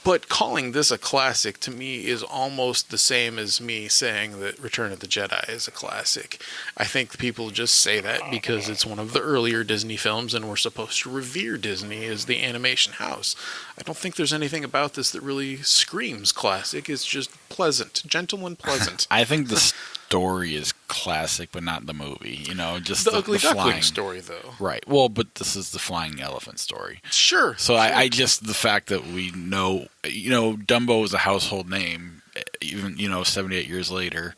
But calling this a classic, to me, is almost the same as me saying that Return of the Jedi is a classic. I think people just say that because it's one of the earlier Disney films and we're supposed to revere Disney as the animation house. I don't think there's anything about this that really screams classic. It's just pleasant, gentle and pleasant. I think the story is classic, but not the movie. Just the Ugly Duckling flying story, though. Right. Well, but this is the flying elephant story. Sure. So sure. I just, the fact that we know, Dumbo is a household name, even, 78 years later.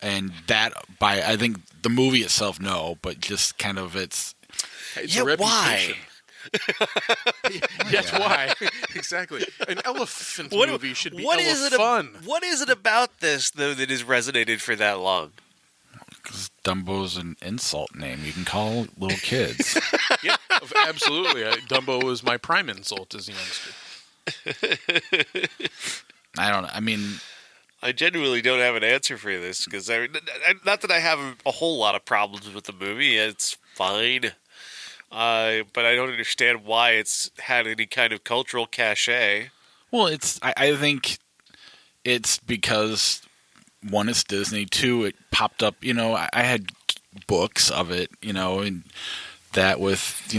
And that, I think the movie itself, no, but just kind of its yeah, reputation. Why? Yes, why? Exactly. An elephant movie should be fun. What is it about this, though, that has resonated for that long? Because Dumbo's an insult name. You can call little kids. Yeah, absolutely. Dumbo was my prime insult as a youngster. I don't know. I mean, I genuinely don't have an answer for this because not that I have a whole lot of problems with the movie. It's fine, but I don't understand why it's had any kind of cultural cachet. well, I think it's because one, it's Disney. Two, it popped up. I had books of it. And that with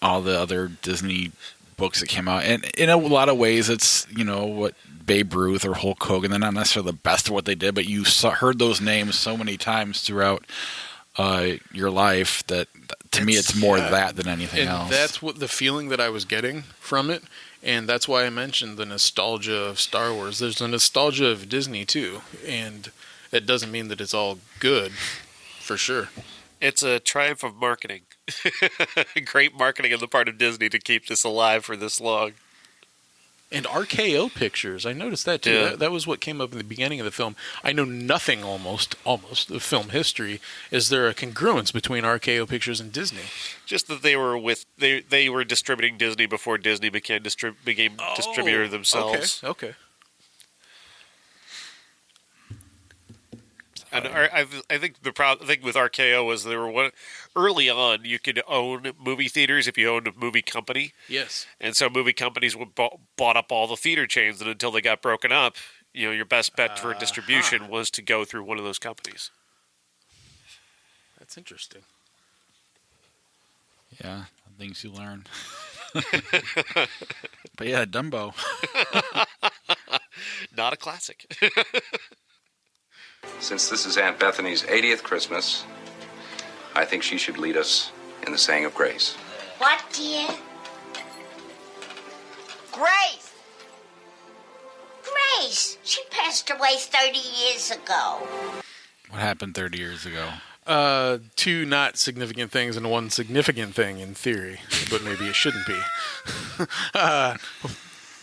all the other Disney books that came out, and in a lot of ways, it's what Babe Ruth or Hulk Hogan. They're not necessarily the best at what they did, but you heard those names so many times throughout your life that to me it's more that than anything else. And that's what the feeling that I was getting from it, and that's why I mentioned the nostalgia of Star Wars. There's a nostalgia of Disney too, and that doesn't mean that it's all good, for sure. It's a triumph of marketing. Great marketing on the part of Disney to keep this alive for this long. And RKO Pictures, I noticed that too. Yeah. That was what came up in the beginning of the film. I know nothing almost of film history. Is there a congruence between RKO Pictures and Disney? Just that they were distributing Disney before Disney became distributor themselves. Okay. And I think the thing with RKO was early on you could own movie theaters if you owned a movie company. Yes. And so movie companies bought up all the theater chains, and until they got broken up, your best bet for distribution was to go through one of those companies. That's interesting. Yeah, things you learn. But yeah, Dumbo. Not a classic. Since this is Aunt Bethany's 80th Christmas, I think she should lead us in the saying of grace. What, dear? Grace! Grace! She passed away 30 years ago. What happened 30 years ago? Two not significant things and one significant thing in theory, but maybe it shouldn't be.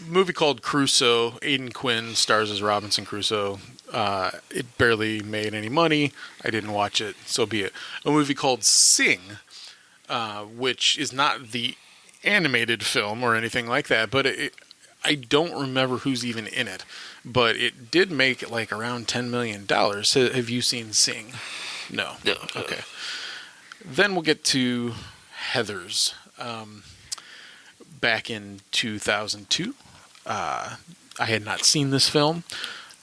Movie called Crusoe. Aidan Quinn stars as Robinson Crusoe. It barely made any money. I didn't watch it, so be it. A movie called Sing, which is not the animated film or anything like that, but I don't remember who's even in it. But it did make like around $10 million. Have you seen Sing? No. Okay. Then we'll get to Heathers. Back in 2002. I had not seen this film.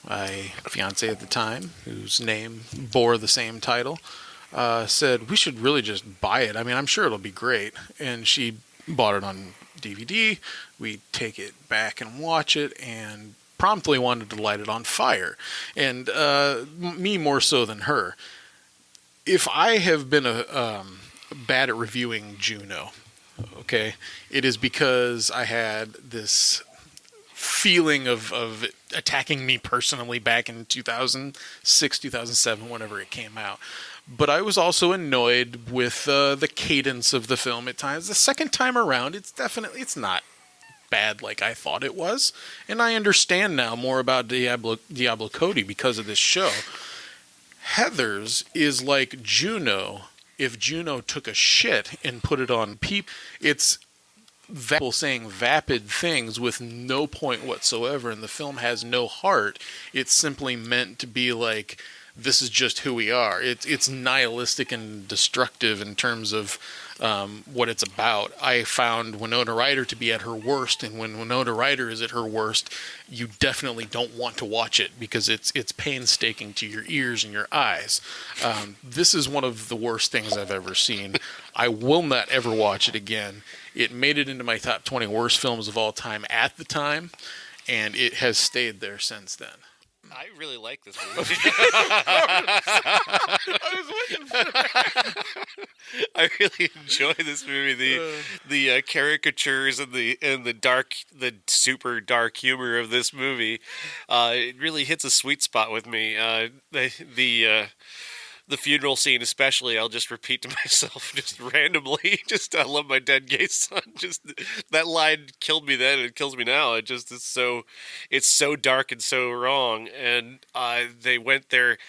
My fiance at the time, whose name bore the same title, said, we should really just buy it. I mean, I'm sure it'll be great. And she bought it on DVD. We take it back and watch it, and promptly wanted to light it on fire. And me more so than her. If I have been bad at reviewing Juno, okay, it is because I had this feeling of attacking me personally back in 2006, 2007, whenever it came out. But I was also annoyed with the cadence of the film at times. The second time around, it's not bad like I thought it was. And I understand now more about Diablo Cody because of this show. Heathers is like Juno if Juno took a shit and put it on people. It's people saying vapid things with no point whatsoever, and the film has no heart. It's simply meant to be like, this is just who we are. It's nihilistic and destructive in terms of what it's about. I found Winona Ryder to be at her worst, and when Winona Ryder is at her worst, you definitely don't want to watch it because it's painstaking to your ears and your eyes. This is one of the worst things I've ever seen. I will not ever watch it again. It made it into my top 20 worst films of all time at the time, and it has stayed there since then. I really like this movie. I really enjoy this movie. The caricatures and the super dark humor of this movie. It really hits a sweet spot with me. The funeral scene, especially, I'll just repeat to myself just randomly. I love my dead gay son. Just that line killed me then, and it kills me now. It's so dark and so wrong. And they went there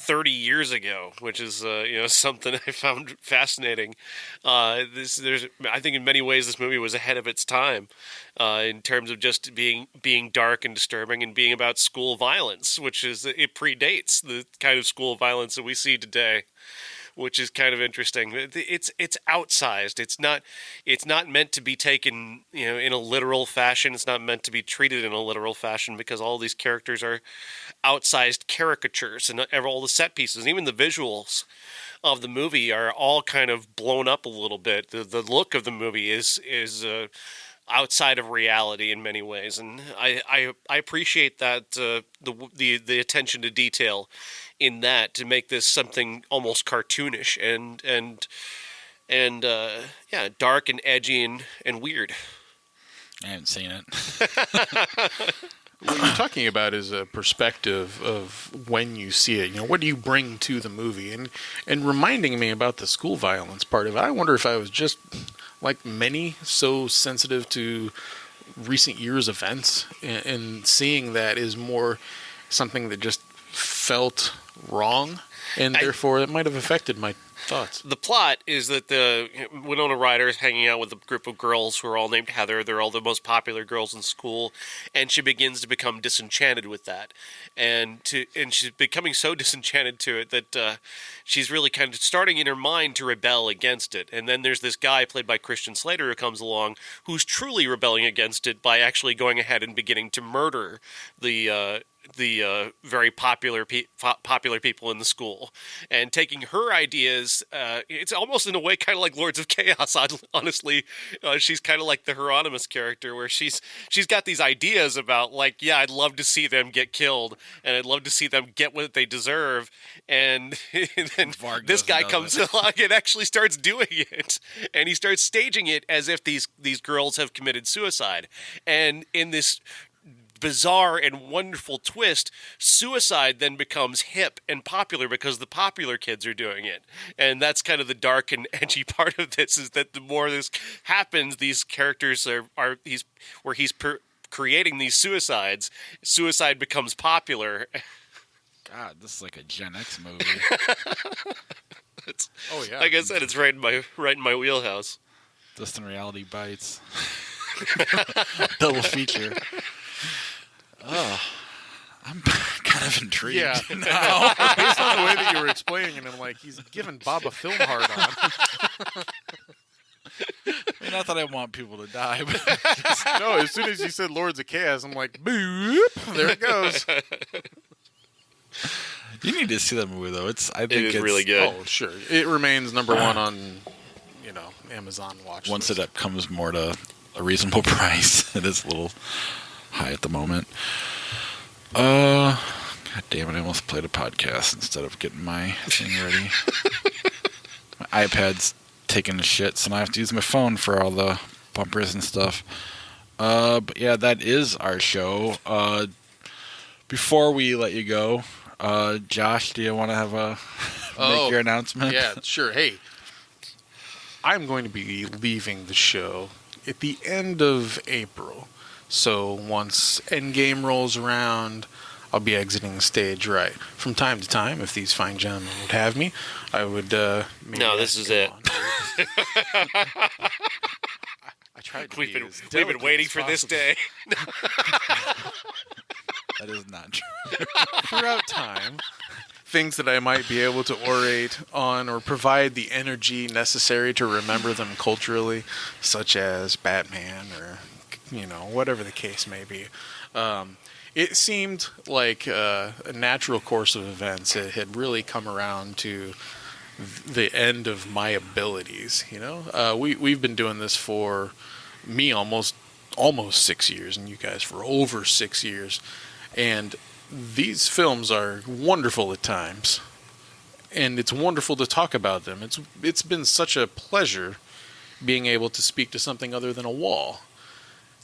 30 years ago, which is something I found fascinating. I think in many ways this movie was ahead of its time in terms of just being dark and disturbing and being about school violence, which is it predates the kind of school violence that we see today, which is kind of interesting. It's outsized. It's not meant to be taken in a literal fashion. It's not meant to be treated in a literal fashion because all these characters are outsized caricatures, and all the set pieces, even the visuals of the movie are all kind of blown up a little bit. The look of the movie is outside of reality in many ways, and I appreciate that the attention to detail in that to make this something almost cartoonish and dark and edgy and weird. I haven't seen it. What you're talking about is a perspective of when you see it. What do you bring to the movie? And reminding me about the school violence part of it, I wonder if I was just, like many, so sensitive to recent years' events, and seeing that is more something that just felt wrong, and therefore it might have affected my thoughts. The plot is that the Winona Ryder is hanging out with a group of girls who are all named Heather. They're all the most popular girls in school, and she begins to become disenchanted with that, and she's becoming so disenchanted to it that she's really kind of starting in her mind to rebel against it. And then there's this guy played by Christian Slater who comes along, who's truly rebelling against it by actually going ahead and beginning to murder the very popular people in the school, and taking her ideas. It's almost in a way kind of like Lords of Chaos. Honestly, she's kind of like the Hieronymus character, where she's got these ideas about, like, yeah, I'd love to see them get killed, and I'd love to see them get what they deserve. And then this guy comes along and actually starts doing it, and he starts staging it as if these girls have committed suicide. And in this bizarre and wonderful twist, suicide then becomes hip and popular because the popular kids are doing it. And that's kind of the dark and edgy part of this, is that the more this happens, these characters he's creating these suicides, suicide becomes popular. God, this is like a Gen X movie. Oh yeah, like I said, it's right in my wheelhouse. Distant Reality Bites. Double feature. Oh, I'm kind of intrigued. Yeah, now. Based on the way that you were explaining it, I'm like, he's giving Bob a film hard on. I mean, not that I want people to die, but no, as soon as you said Lords of Chaos, I'm like, boop, there it goes. You need to see that movie, though. I think it's really good. Oh, sure. It remains number one on, Amazon Watch. Once it comes more to a reasonable price, it is a little high at the moment. God damn it, I almost played a podcast instead of getting my thing ready. My iPad's taking a shit, so now I have to use my phone for all the bumpers and stuff. But yeah, that is our show. Before we let you go, Josh, do you want to make your announcement? Yeah, sure. Hey, I'm going to be leaving the show at the end of April. So once Endgame rolls around, I'll be exiting the stage right. From time to time, if these fine gentlemen would have me, I would... no, this is it. I tried to We've been waiting for this day. That is not true. Throughout time, things that I might be able to orate on or provide the energy necessary to remember them culturally, such as Batman or, whatever the case may be. It seemed like a natural course of events. It had really come around to the end of my abilities, We've been doing this for me almost 6 years, and you guys for over 6 years. And these films are wonderful at times, and it's wonderful to talk about them. It's been such a pleasure being able to speak to something other than a wall.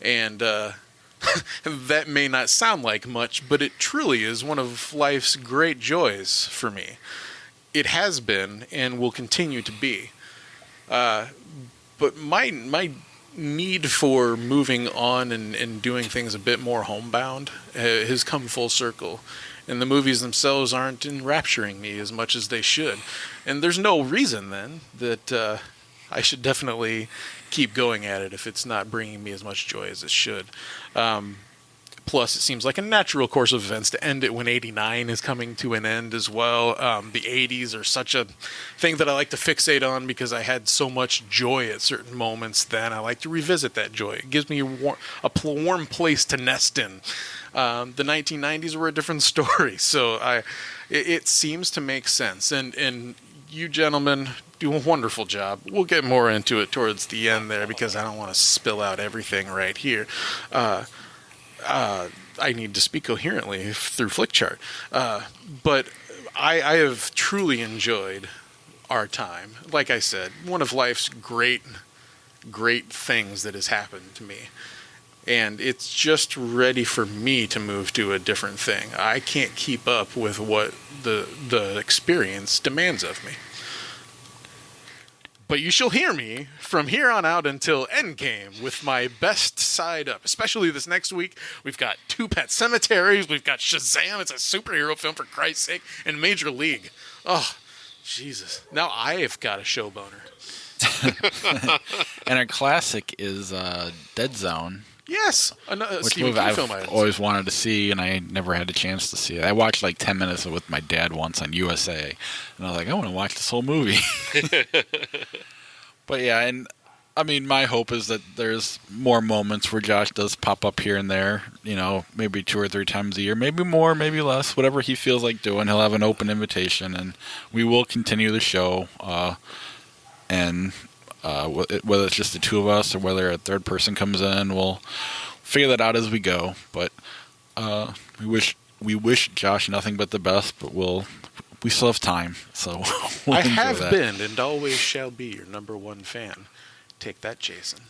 And that may not sound like much, but it truly is one of life's great joys for me. It has been and will continue to be. But my need for moving on and doing things a bit more homebound has come full circle. And the movies themselves aren't enrapturing me as much as they should. And there's no reason then that I should definitely keep going at it if it's not bringing me as much joy as it should. Plus, it seems like a natural course of events to end it when 89 is coming to an end as well. The 80s are such a thing that I like to fixate on because I had so much joy at certain moments then. I like to revisit that joy. It gives me a warm place to nest in. The 1990s were a different story, so it seems to make sense. And you gentlemen do a wonderful job. We'll get more into it towards the end there because I don't want to spill out everything right here. I need to speak coherently through Flickchart. But I have truly enjoyed our time. Like I said, one of life's great things that has happened to me. And it's just ready for me to move to a different thing. I can't keep up with what the experience demands of me. But you shall hear me from here on out until Endgame with my best side up. Especially this next week, we've got Two Pet Cemeteries, we've got Shazam, it's a superhero film for Christ's sake, and Major League. Oh, Jesus. Now I have got a show boner. And our classic is Dead Zone. Yes, which movie I've always wanted to see, and I never had a chance to see it. I watched like 10 minutes with my dad once on USA, and I was like, I want to watch this whole movie. But yeah, and I mean, my hope is that there's more moments where Josh does pop up here and there, you know, maybe 2 or 3 times a year, maybe more, maybe less, whatever he feels like doing. He'll have an open invitation, and we will continue the show, whether it's just the two of us or whether a third person comes in, we'll figure that out as we go. But we wish Josh nothing but the best, but we still have time. So we'll I have been and always shall be your number one fan. Take that, Jason.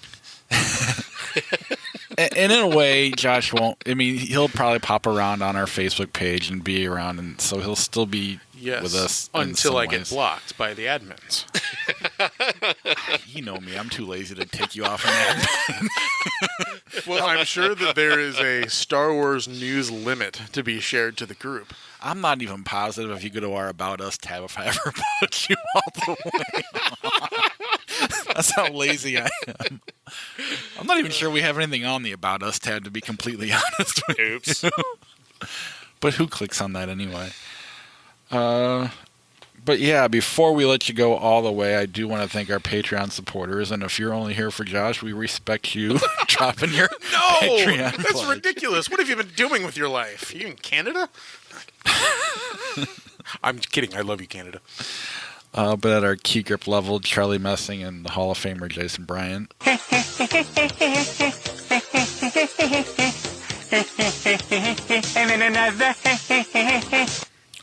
And in a way, Josh won't. I mean, he'll probably pop around on our Facebook page and be around, and so he'll still be with us until I get blocked by the admins. You know me; I'm too lazy to take you off an admin. Well, I'm sure that there is a Star Wars news limit to be shared to the group. I'm not even positive if you go to our About Us tab if I ever put you all the way on. That's how lazy I am. I'm not even sure we have anything on the About Us tab, to be completely honest with you. Oops. But who clicks on that anyway? But yeah, before we let you go all the way, I do want to thank our Patreon supporters. And if you're only here for Josh, we respect you dropping your Patreon that's pledge. Ridiculous. What have you been doing with your life? You in Canada? I'm kidding. I love you, Canada. But at our key grip level, Charlie Messing and the Hall of Famer Jason Bryant.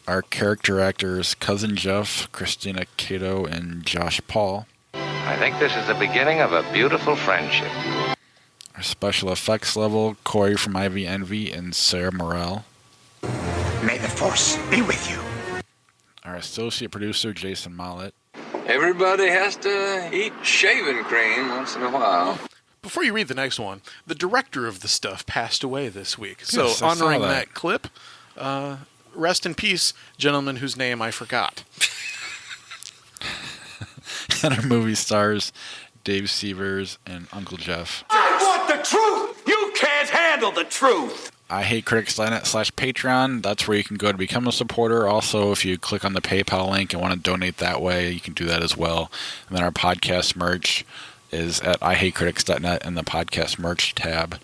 Our character actors, Cousin Jeff, Christina Cato, and Josh Paul. I think this is the beginning of a beautiful friendship. Our special effects level, Corey from Ivy Envy and Sarah Morrell. May the Force be with you. Our associate producer, Jason Mollett. Everybody has to eat shaving cream once in a while. Before you read the next one, the director of the stuff passed away this week. So Yes, I saw honoring that. that clip, rest in peace, gentleman whose name I forgot. And our movie stars, Dave Severs and Uncle Jeff. I want the truth! You can't handle the truth! IHateCritics.net/Patreon. That's where you can go to become a supporter. Also, if you click on the PayPal link and want to donate that way, you can do that as well. And then our podcast merch is at IHateCritics.net in the podcast merch tab.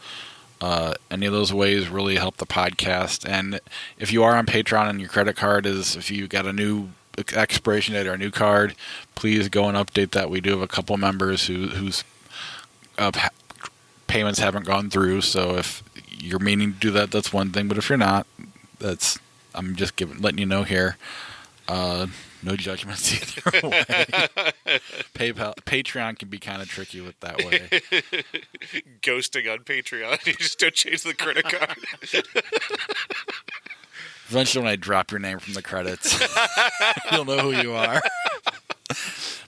Any of those ways really help the podcast. And if you are on Patreon and your credit card is, if you got a new expiration date or a new card, please go and update that. We do have a couple members whose payments haven't gone through. So if you're meaning to do that, that's one thing. But if you're not, I'm just letting you know here. No judgments either way. Patreon can be kind of tricky with that way. Ghosting on Patreon. You just don't change the credit card. Eventually, when I drop your name from the credits, you'll know who you are.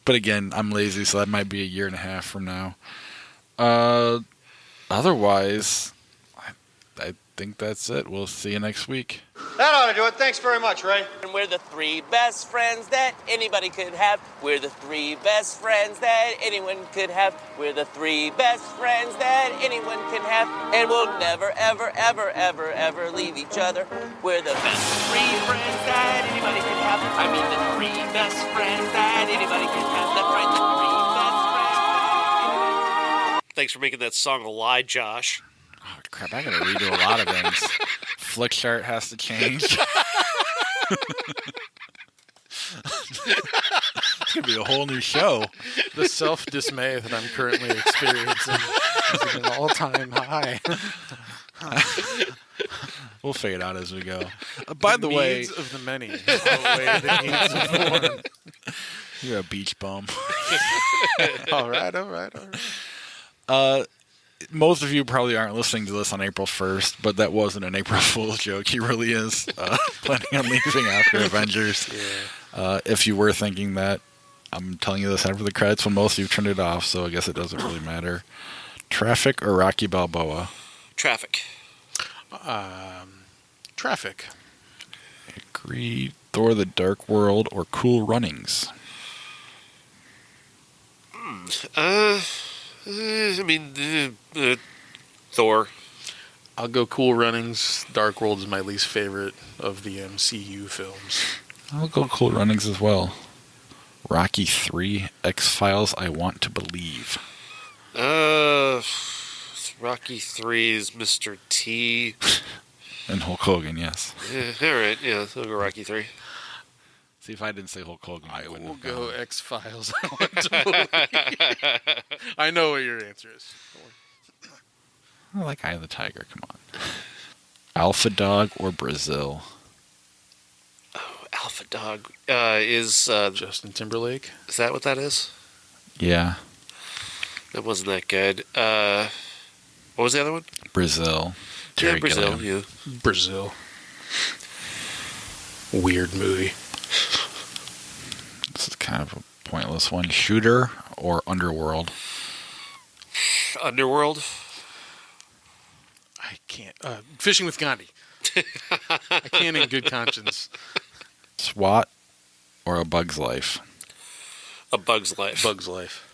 But again, I'm lazy, so that might be a year and a half from now. Otherwise, I think that's it. We'll see you next week. That ought to do it. Thanks very much, Ray. And we're the three best friends that anybody could have. We're the three best friends that anyone could have. We're the three best friends that anyone can have. And we'll never, ever, ever, ever, ever leave each other. We're the best three friends that anybody could have. I mean the three best friends that anybody could have. That's right, the three best friends. Thanks for making that song a lie, Josh. Oh, crap, I gotta redo a lot of things. Flick chart has to change. It's gonna be a whole new show. The self-dismay that I'm currently experiencing is at an all-time high. We'll figure it out as we go. By the way, needs of the many outweigh the needs of one. You're a beach bum. All right. Most of you probably aren't listening to this on April 1st, but that wasn't an April Fool's joke. He really is planning on leaving after Avengers. Yeah. If you were thinking that, I'm telling you this after the credits when most of you turned it off, so I guess it doesn't really matter. Traffic or Rocky Balboa? Traffic. Traffic. Agreed. Thor: The Dark World or Cool Runnings? Thor. I'll go Cool Runnings. Dark World is my least favorite of the MCU films. I'll go Cool Runnings as well. Rocky 3, X-Files, I Want to Believe. Rocky 3 is Mr. T. And Hulk Hogan, yes. Yeah, all right, yeah, I'll go Rocky 3. See, if I didn't say Hulk Hogan, I wouldn't will have go gone. X-Files. I want to believe. I know what your answer is. I like Eye of the Tiger, come on. Alpha Dog or Brazil? Oh, Alpha Dog is... Justin Timberlake. Is that what that is? Yeah. That wasn't that good. What was the other one? Brazil. Yeah, Terry Brazil, Gilliam. yeah. Brazil. Weird movie. This is kind of a pointless one. Shooter or Underworld? Underworld? I can't. Fishing with Gandhi. I can't in good conscience. SWAT or A Bug's Life? A Bug's Life. Bug's Life.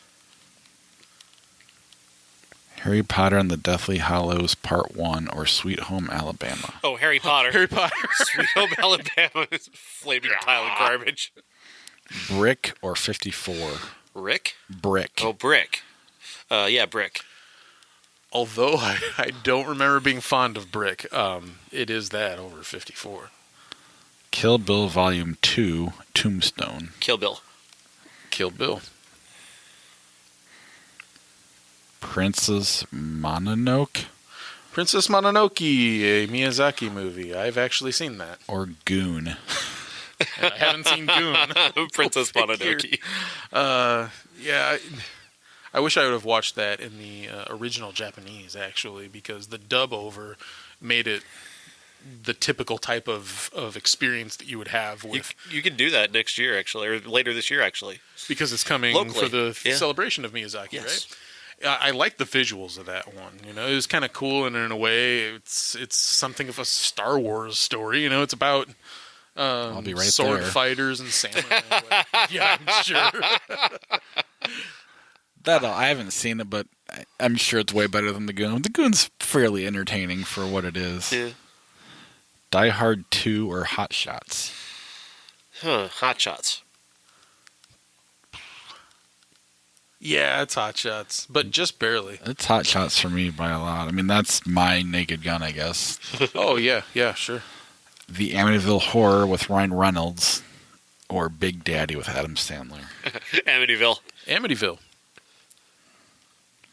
Harry Potter and the Deathly Hallows Part 1 or Sweet Home Alabama? Oh, Harry Potter. Harry Potter. Sweet Home Alabama is a flaming pile of garbage. Brick or 54? Rick? Brick. Oh, Brick. Yeah, Brick. Although I don't remember being fond of Brick, it is that over 54. Kill Bill Volume 2, Tombstone. Kill Bill. Kill Bill. Princess Mononoke? Princess Mononoke, a Miyazaki movie. I've actually seen that. Or Goon? And I haven't seen Goon. Princess Mononoke. Yeah, I wish I would have watched that in the original Japanese, actually, because the dub over made it the typical type of experience that you would have with... You can do that next year, actually, or later this year, actually. Because it's coming locally for the yeah. celebration of Miyazaki, yes. right? I like the visuals of that one. You know, it was kind of cool, and in a way, it's something of a Star Wars story. You know, it's about I'll be right sword there. fighters and samurai. Yeah, I'm sure. I haven't seen it, but I'm sure it's way better than the Goon. The Goon's fairly entertaining for what it is. Yeah. Die Hard 2 or Hot Shots? Hot Shots. Yeah, it's Hot Shots, but just barely. It's Hot Shots for me by a lot. I mean, that's my Naked Gun, I guess. Oh, yeah, sure. The Amityville Horror with Ryan Reynolds or Big Daddy with Adam Sandler? Amityville.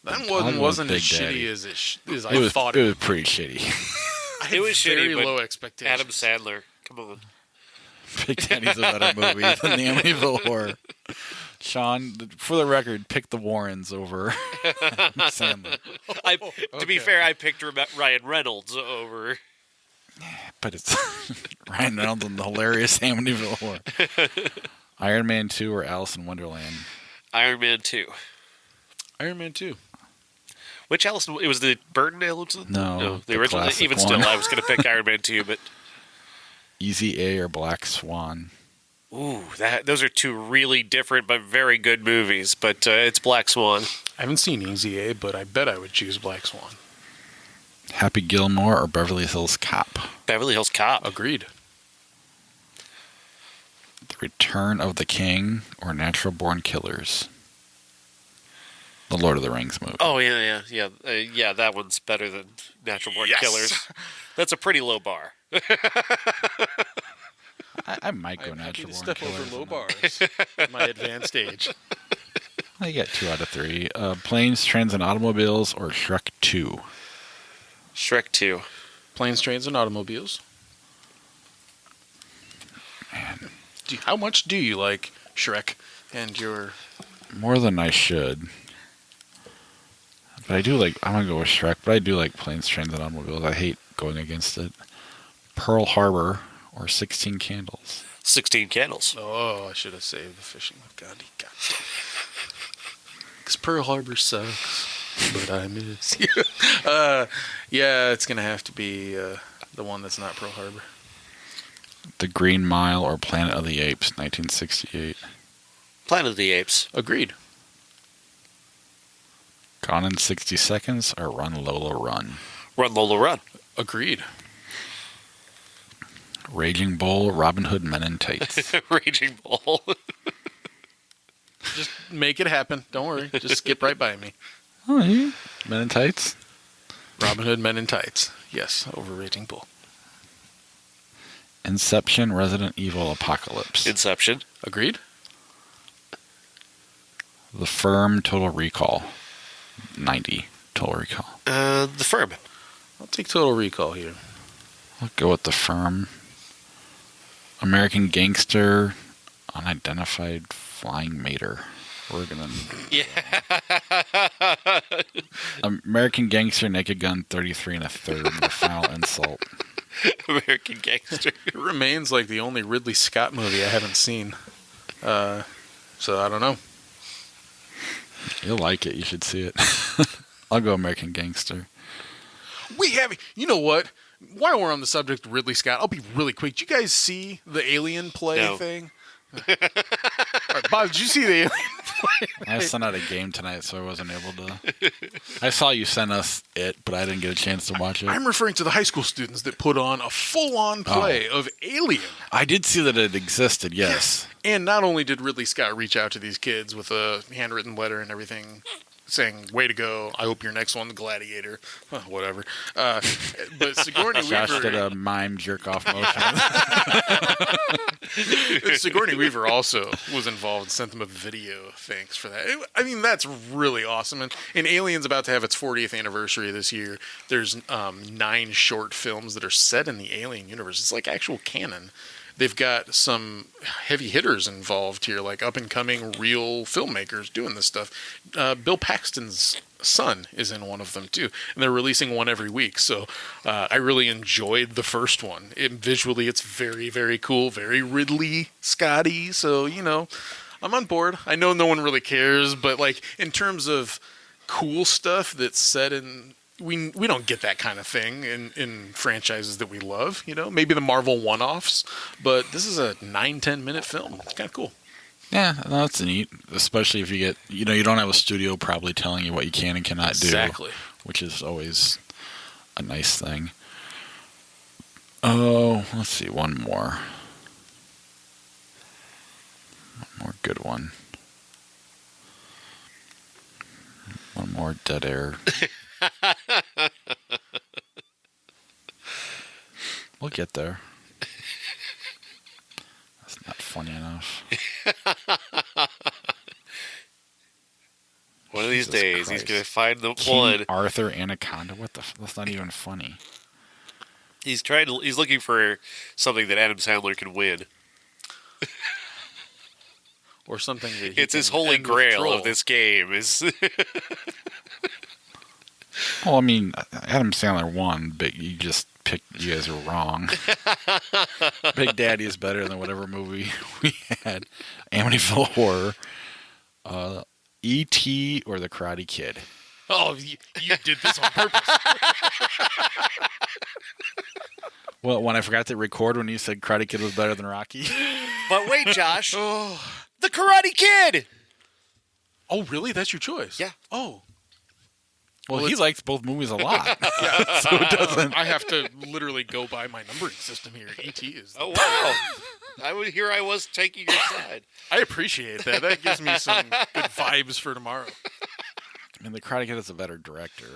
That one wasn't as shitty as I thought it was pretty shitty. It was shitty, very but low expectations. Adam Sandler. Come on. Big Daddy's a better movie than the Amityville Horror. Sean, for the record, pick the Warrens over Sandler. To be fair, I picked Ryan Reynolds over. But it's Ryan Reynolds and the hilarious Amityville Horror. Iron Man 2 or Alice in Wonderland? Iron Man 2. Iron Man 2. Which Allison? It was the Burton Allison? No, the original. classic Even one. still, I was going to pick Iron Man 2, but Easy A or Black Swan. ooh, those are two really different but very good movies. But it's Black Swan. I haven't seen Easy A, but I bet I would choose Black Swan. Happy Gilmore or Beverly Hills Cop. Beverly Hills Cop. Agreed. The Return of the King or Natural Born Killers. The Lord of the Rings movie. Oh yeah. That one's better than Natural Born Killers. That's a pretty low bar. I might go I'm happy Natural to Born step Killers. over low bars at my advanced age. I got 2 out of 3. Planes, Trains, and Automobiles or Shrek 2. Shrek 2. Planes, Trains, and Automobiles. Man, How much do you like Shrek and your... more than I should. But I do like, I'm going to go with Shrek, but I do like Planes, Trains, and Automobiles. I hate going against it. Pearl Harbor or 16 Candles. 16 Candles. Oh, I should have saved the fishing with Gandhi. Because Pearl Harbor sucks, but I miss you. Yeah, it's going to have to be the one that's not Pearl Harbor. The Green Mile or Planet of the Apes, 1968. Planet of the Apes. Agreed. Gone in 60 Seconds or Run Lola Run. Run Lola Run. Agreed. Raging Bull, Robin Hood Men in Tights. Raging Bull. Just make it happen. Don't worry. Just skip right by me. Oh, yeah. Men in Tights? Robin Hood Men in Tights. Yes, over Raging Bull. Inception, Resident Evil Apocalypse. Inception. Agreed. The Firm, Total Recall. 90, Total Recall. The Firm. I'll take Total Recall here. I'll go with The Firm. American Gangster, Unidentified Flying Mater. We're gonna... Yeah. American Gangster, Naked Gun, 33 1/3. The Final Insult. American Gangster. It remains like the only Ridley Scott movie I haven't seen. So I don't know. You'll like it. You should see it. I'll go American Gangster. You know what? While we're on the subject of Ridley Scott, I'll be really quick. Did you guys see the Alien play thing? All right, Bob, did you see the Alien play? I sent out a game tonight, so I wasn't able to. I saw you sent us it, but I didn't get a chance to watch it. I'm referring to the high school students that put on a full-on play of Alien. I did see that it existed, yes. And not only did Ridley Scott reach out to these kids with a handwritten letter and everything, saying, way to go, I hope your next one, the Gladiator, whatever. But Sigourney Josh Weaver... did a mime jerk-off motion. Sigourney Weaver also was involved, sent them a video, thanks for that. I mean, that's really awesome. And Alien's about to have its 40th anniversary this year. There's 9 short films that are set in the Alien universe. It's like actual canon. They've got some heavy hitters involved here, like up-and-coming real filmmakers doing this stuff. Bill Paxton's son is in one of them, too. And they're releasing one every week. So I really enjoyed the first one. Visually, it's very, very cool, very Ridley Scotty. So, I'm on board. I know no one really cares, but, like, in terms of cool stuff that's set in... We don't get that kind of thing in franchises that we love, maybe the Marvel one-offs, but this is a 9-10 minute film. It's kind of cool. Yeah, that's neat, especially if you get, you don't have a studio probably telling you what you can and cannot do. Exactly. Which is always a nice thing. Oh, let's see, one more. One more good one. One more dead air. We'll get there. That's not funny enough. One of these Jesus days, Christ. he's going to find the King one. Arthur Anaconda. What the? That's not even funny. He's looking for something that Adam Sandler can win. Or something that it's his holy grail of this game. Well, I mean, Adam Sandler won, but you just picked. You guys are wrong. Big Daddy is better than whatever movie we had. Amityville Horror, E.T. or The Karate Kid. Oh, you did this on purpose. Well, when I forgot to record when you said Karate Kid was better than Rocky. But wait, Josh. The Karate Kid! Oh, really? That's your choice? Yeah. Oh. Well, he likes both movies a lot. So it doesn't. I have to literally go by my numbering system here. E.T. is... Oh, wow. I was taking your side. I appreciate that. That gives me some good vibes for tomorrow. I mean, the Karate Kid is a better director.